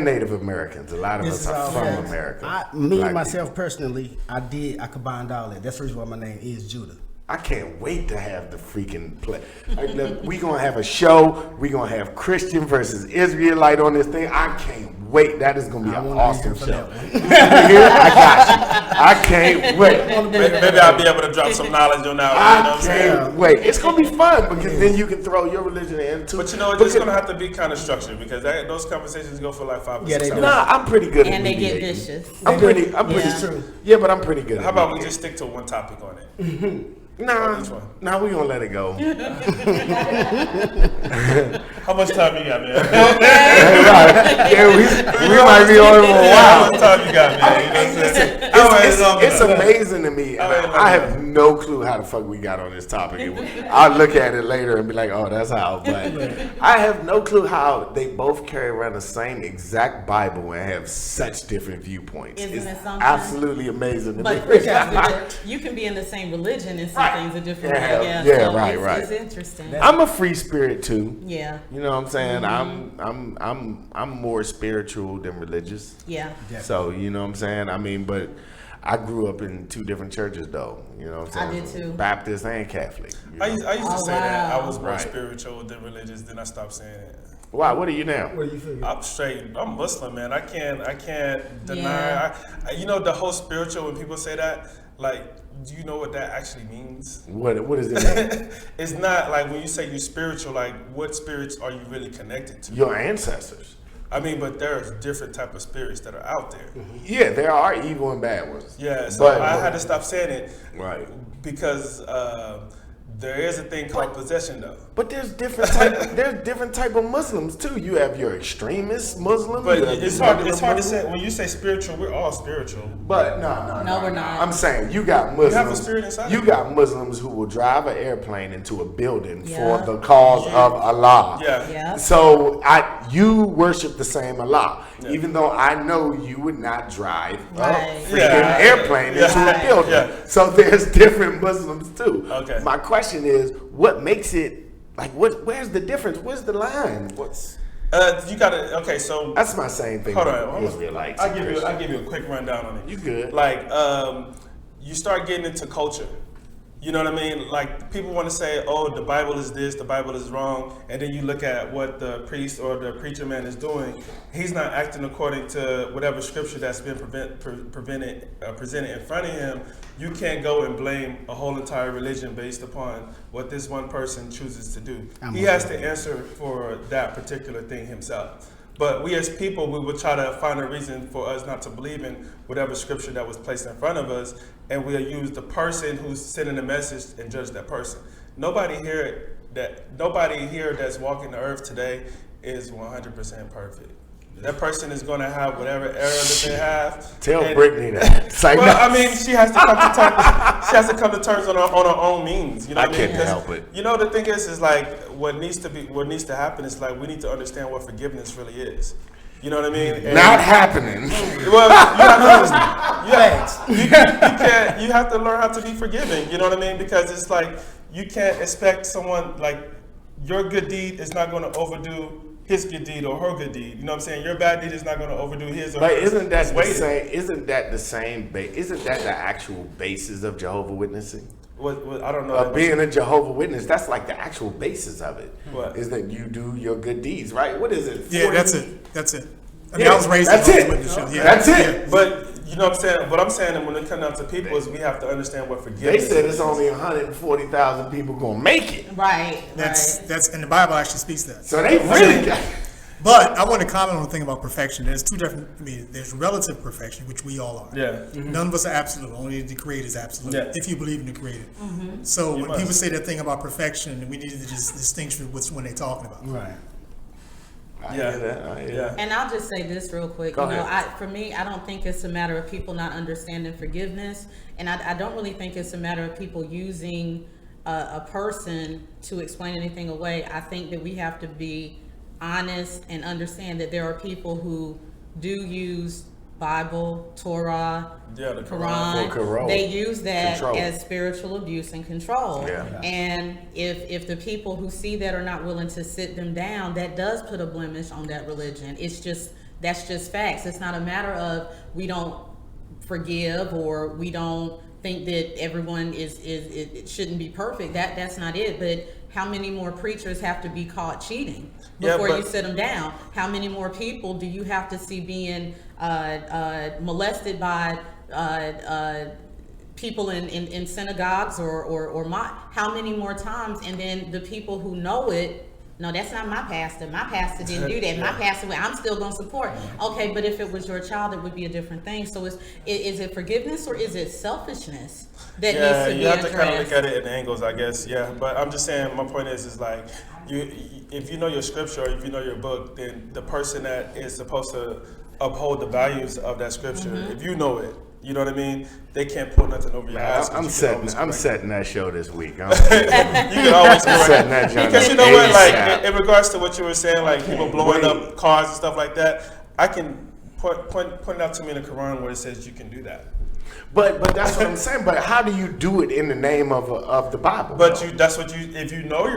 Native Americans. A lot of This us is are all from facts. America. Me Black myself people. personally, I combined all that. That's the reason why my name is Judah. I can't wait to have the freaking play. Like, look, we gonna have a show. We gonna have Christian versus Israelite on this thing. I can't wait. That is gonna be I an wanna be awesome here for show. that You hear? I got you. I can't wait. Maybe I'll be able to drop some knowledge on that one, you know I what I'm saying? can't wait. It's gonna be fun because then you can throw your religion into. But you know, it's gonna have to be kind of structured because those conversations go for like 5 or Yeah, 6 they hours. do. Nah, I'm pretty good. And at they get mediating. vicious. I'm pretty. Yeah. True. Yeah, but I'm pretty good. How at about we mediating. just stick to one topic on it? Nah, each one? nah, we gonna let it go. How much time you got, man? Yeah, we might be on it for a How while. much time you got, man? You know what I'm saying? I waited long It's enough. amazing to me. And I waited long I have enough. no clue how the fuck we got on this topic. I'll look at it later and be like, oh, that's how. But I have no clue how they both carry around the same exact Bible and have such different viewpoints. Isn't It's it something? absolutely amazing to But me. you can be in the same religion and see Right. things a different Yeah, way. yeah, so right, it's, right. It's interesting. I'm a free spirit too. Yeah, You know what I'm saying? I'm more spiritual than religious. yeah. So, you know what I'm saying? I mean, but I grew up in two different churches though. You know what I'm I saying? did too. Baptist and Catholic. you I know? used to Oh, say that wow. I was more Right. spiritual than religious. Then I stopped saying it. Why? What are you now? What do you feel? I'm straight. I'm Muslim, man. I can't deny. Yeah. You know the whole spiritual. When people say that, like, do you know what that actually means? What does it mean? It's not like when you say you're spiritual. Like, what spirits are you really connected to? Your ancestors. I mean, but there's different type of spirits that are out there. Yeah, there are evil and bad ones. Yeah, so But- I had to stop saying it Right. because there is a thing called possession, though. But there's different type of Muslims too. You have your extremist Muslim. But you have it's your hard. regular It's hard to Muslim. say when you say spiritual. We're all spiritual. But no, No, we're not. I'm saying you got Muslims. have a spirit inside You of got Muslims who will drive an airplane into a building Yeah. for the cause of Allah. Yeah. Yeah. So you worship the same Allah, Yeah. even though I know you would not drive Right. a freaking Yeah. airplane into a Right. building. Yeah. So there's different Muslims too. Okay. My question is, what makes it like? Where's the difference? Where's the line? You gotta. Okay, so That's my same thing. hold with on. Israelites. I'll and give Christians. you a quick rundown on it. You good. Like, you start getting into culture. You know what I mean? Like, people want to say, oh, the Bible is this, the Bible is wrong. And then you look at what the priest or the preacher man is doing. He's not acting according to whatever scripture that's been presented in front of him. You can't go and blame a whole entire religion based upon what this one person chooses to do. He has to answer for that particular thing himself. But we as people, we would try to find a reason for us not to believe in whatever scripture that was placed in front of us, and we'll use the person who's sending the message and judge that person. Nobody here that's walking the earth today is 100% perfect. That person is going to have whatever error that they have. Tell And- Brittany that. It's like, well, no. I mean, she has to come to terms. She has to come to terms on her own means. You know I what I mean? can't 'Cause, help it. You know, the thing is like what needs to happen is like we need to understand what forgiveness really is. You know what I mean? And- Not happening. well, you have to understand. You have to learn how to be forgiving. You know what I mean? Because it's like you can't expect someone like your good deed is not going to overdo his good deed or her good deed. You know what I'm saying? Your bad deed is not going to overdo his or But hers. isn't that It's the weighted. same? Isn't that the same? Isn't that the actual basis of Jehovah Witnessing? What, I don't know. that Being a Jehovah Witness, that's like the actual basis of it. What? Is that you do your good deeds, right? What is it? Yeah, 40? that's it. That's it. I mean, Yeah, I was raised that's in it. the witness show. Yeah, That's it. yeah. But you know what I'm saying? What I'm saying, and when it comes down to people, is we have to understand what They forgiveness said is. it's only 140,000 people gonna make it. Right. That's right. that's and the Bible actually speaks that. So they really got. But I want to comment on the thing about perfection. There's two different. I mean, there's relative perfection, which we all are. Yeah. None of us are absolute. Only the Creator is absolute. Yeah. If you believe in the Creator. So You when must. people say that thing about perfection, we need to just distinguish which one they're talking about. Right. I Yeah. hear that. I hear Yeah. that. And I'll just say this real quick. Go You know, ahead. for me, I don't think it's a matter of people not understanding forgiveness, and I don't really think it's a matter of people using a person to explain anything away. I think that we have to be honest and understand that there are people who do use Bible, Torah, Yeah, the Quran. For control. They use that Control. as spiritual abuse and control. Yeah. And if the people who see that are not willing to sit them down, that does put a blemish on that religion. That's just facts. It's not a matter of we don't forgive or we don't think that everyone it shouldn't be perfect. That's not it. But how many more preachers have to be caught cheating Yeah, before you but- sit them down? How many more people do you have to see being molested by people in synagogues or how many more times? And then the people who know it, no, that's not my pastor. My pastor didn't do that. My pastor, I'm still going to support. Okay, but if it was your child, it would be a different thing. So is it forgiveness or is it selfishness that Yeah, needs to be you have addressed? to kind of look at it in angles, I guess. Yeah, but I'm just saying, my point is like, if you know your scripture, or if you know your book, then the person that is supposed to uphold the values of that scripture, if you know it, you know what I mean? They can't put nothing over your eyes. I'm setting that show this week. You can always correct setting that joint because you up know what, like ASAP. in regards to what you were saying, like people blowing Wait. up cars and stuff like that, I can point it out to me in the Quran where it says you can do that. But that's what I'm saying. But how do you do it in the name of the Bible? But though? that's what you if you know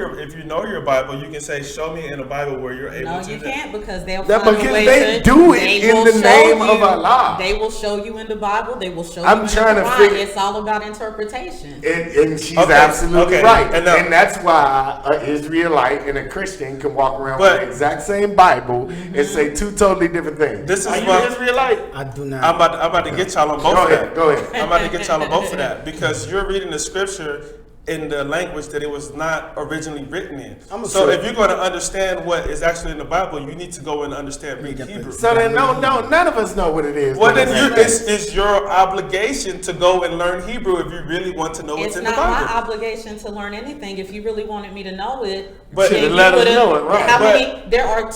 your Bible, you can say, show me in the Bible where you're able No, to you do that. can't because they'll Yeah, find because a way they to, do it they in will the show name of you- Allah. They will show you in the Bible. They will show I'm you in trying the to Quran. figure- It's all about interpretation. And she's Okay, absolutely okay. right. And now- And that's why an Israelite and a Christian can walk around But- with the exact same Bible and say two totally different things. This is Are you what- Israelite? I do not. I'm about to get y'all on both Go of ahead, that. go ahead. I'm about to get y'all on both of that because you're reading the scripture in the language that it was not originally written in. I'm So sure- if you're going to understand what is actually in the Bible, you need to go and understand read got the- Hebrew. So then, no, none of us know what it is. Well, but then it's- it's your obligation to go and learn Hebrew if you really want to know what's It's in the not my Bible. obligation to learn anything. If you really wanted me to know it, But- then Should've you let us would've- know it, right. How But- many? There are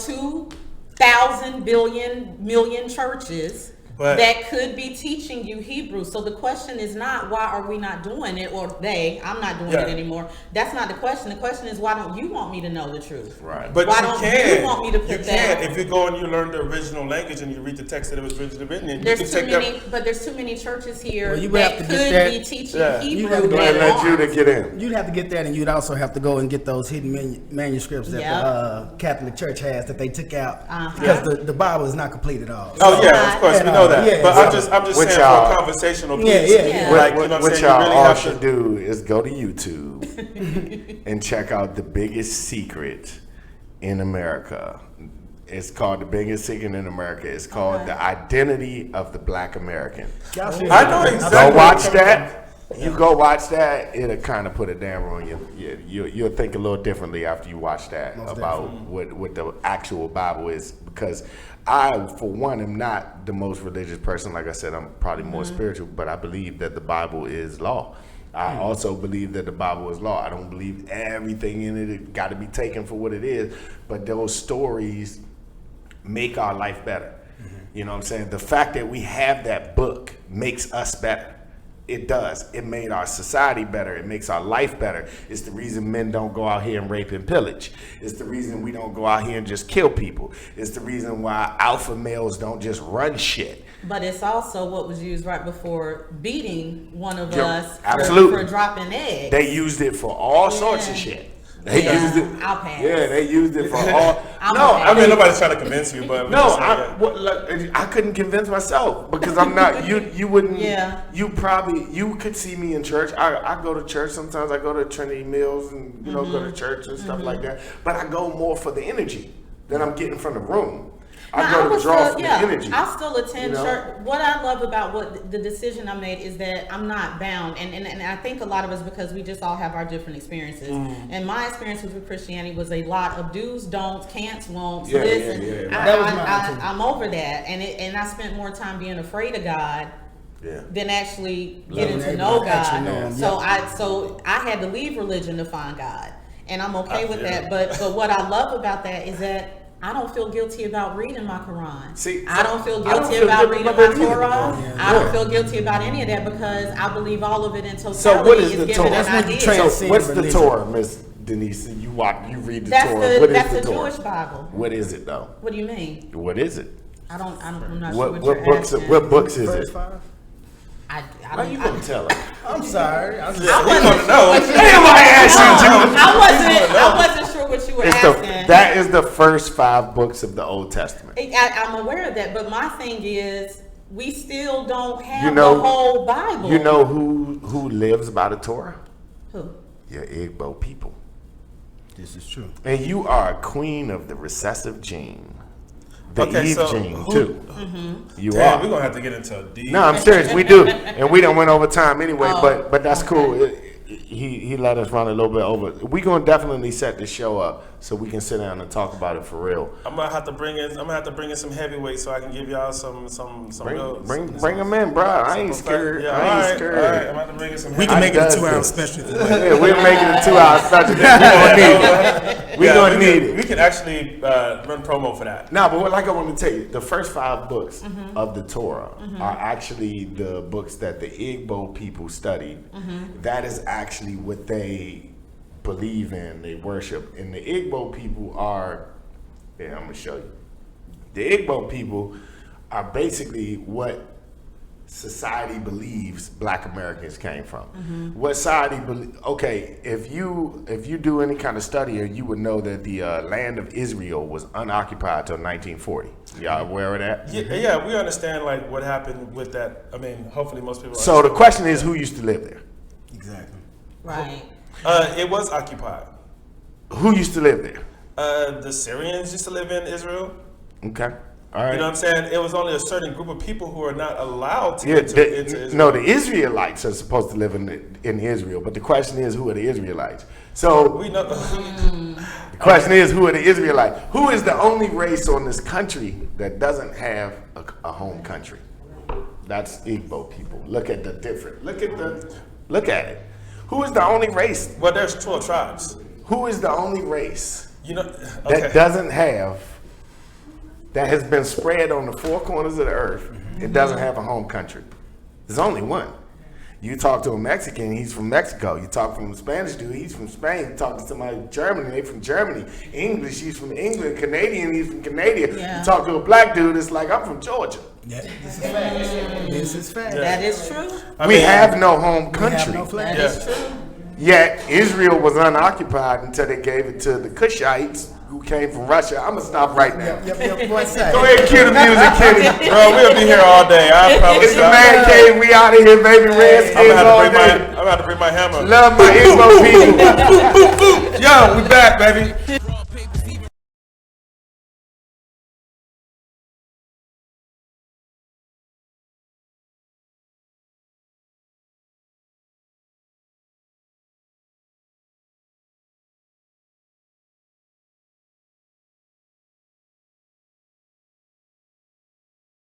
2,000 million churches But- that could be teaching you Hebrew. So the question is not why are we not doing it, or I'm not doing Yeah. it anymore. That's not the question. The question is why don't you want me to know the truth? Right. But Why you don't can. you want me to put you that? can if you go and you learn the original language and you read the text that it was originally written in. You There's can too take many, that. but there's too many churches here Well, you would that have to could get that- be teaching Yeah. You Hebrew have to Go ahead, that let aren't. Judah get in. You'd have to get that, and you'd also have to go and get those hidden manuscripts that Yeah. the Catholic Church has that they took out Uh-huh. because the Bible is not complete at all. Oh yeah, of course we know that. Yeah, but so- I'm just Which saying y'all- for a conversational piece. Yeah, yeah. Like, you know what I'm what saying? y'all You really all have should to. do is go to YouTube and check out the biggest secret in America. It's called The Biggest Secret in America. It's called The Identity of the Black American. Y'all should- I know exactly. Go what watch you're coming that. You go watch that. It'll kind of put a damper on you. You'll think a little differently after you watch that about what the actual Bible is. Because I, for one, am not the most religious person. Like I said, I'm probably more spiritual, but I believe that the Bible is law. I also believe that the Bible is law. I don't believe everything in it got to be taken for what it is, but those stories make our life better. You know what I'm saying? The fact that we have that book makes us better. It does. It made our society better. It makes our life better. It's the reason men don't go out here and rape and pillage. It's the reason we don't go out here and just kill people. It's the reason why alpha males don't just run shit. But it's also what was used right before beating one of Yeah, us absolutely. for dropping eggs. They used it for all sorts of Yeah. shit. They Yeah, used it. I'll pass. Yeah, they used it for all. I'll No, pass. I I mean, mean, nobody's trying to convince you, but no, just saying, yeah. look, I couldn't convince myself because I'm not. You wouldn't. Yeah. You could see me in church. I go to church sometimes. I go to Trinity Mills and go to church and stuff like that. But I go more for the energy that I'm getting from the room. I go to draw from the energy. I'll still attend you know? church. What I love about what the decision I made is that I'm not bound, and I think a lot of us, because we just all have our different experiences. And my experience with Christianity was a lot of do's, don'ts, can'ts, won'ts. That was mine too. I'm over that, and I spent more time being afraid of God than actually getting to know God. So I had to leave religion to find God, and I'm okay with that. But what I love about that is that I don't feel guilty about reading my Quran. I don't feel guilty about reading my Torah. I don't feel guilty about any of that because I believe all of it in totality. So what is the given Torah? an idea. So what's the Torah, Miss Denise? You read the Torah. What is That's the the Torah? Jewish Bible. What is it though? What do you mean? What is it? I'm not sure what you're books? asking. What books is it? First 5? I How you gonna tell her? I'm sorry. I wasn't sure what you were asking. That is the first 5 books of the Old Testament. I'm aware of that, but my thing is, we still don't have You know- the whole Bible. You know who lives by the Torah? Who? Your Igbo people. This is true. And you are a queen of the recessive gene. The Okay, Eve so gene, who- too. You Damn, are. we're gonna have to get into a deep. No, I'm serious. We do, and we done went over time anyway. Oh, but that's cool. He let us run a little bit over. We gonna definitely set the show up so we can sit down and talk about it for real. I'm gonna have to bring in some heavyweights so I can give y'all some Bring them in, bro. I ain't scared. Yeah, I ain't all scared. right. I'm gonna have to bring in some. We can make it a does 2-hour this. special. Yeah, we'll make it a 2-hour special. We gonna need it. We gonna need it. We can actually run promo for that. No, but like I want to tell you, the first 5 books of the Torah are actually the books that the Igbo people studied. That is actually what they believe in, they worship. And the Igbo people are, I'm going to show you. The Igbo people are basically what society believes Black Americans came from. What society okay, if you do any kind of study, you would know that the land of Israel was unoccupied till 1940. Y'all aware of that? Yeah, we understand like what happened with that. I mean, hopefully most people. So the question is, who used to live there? Exactly. Right. It was occupied. Who used to live there? The Syrians used to live in Israel. Okay. All right. You know what I'm saying? It was only a certain group of people who are not allowed to get into Israel. No, the Israelites are supposed to live in Israel, but the question is, who are the Israelites? So We know. the question is, who are the Israelites? Who is the only race on this country that doesn't have a home country? That's Igbo people. Look at the different. Look at it. Who is the only race? Well, there's 12 tribes. Who is the only race You know. that Okay. doesn't have, that has been spread on the 4 corners of the earth? It doesn't have a home country. There's only one. You talk to a Mexican, he's from Mexico. You talk to a Spanish dude, he's from Spain. You talk to somebody from Germany, they from Germany. English, he's from England. Canadian, he's from Canada. Yeah. You talk to a Black dude, it's like, I'm from Georgia. Yeah, this is fact. This is fact. That is true. We have no home We have country. no flag. That is true. Yet Israel was unoccupied until they gave it to the Cushites who came from Russia. I'm gonna stop right now. Yep. What's that? Go ahead and cue the music, Kenny. Bro, we'll be here all day. I promise It's you. the ManCave. We out of here, baby. Redskins all I'm day. gonna have to bring my hammer. Love my Igbo people. Yo, we back, baby.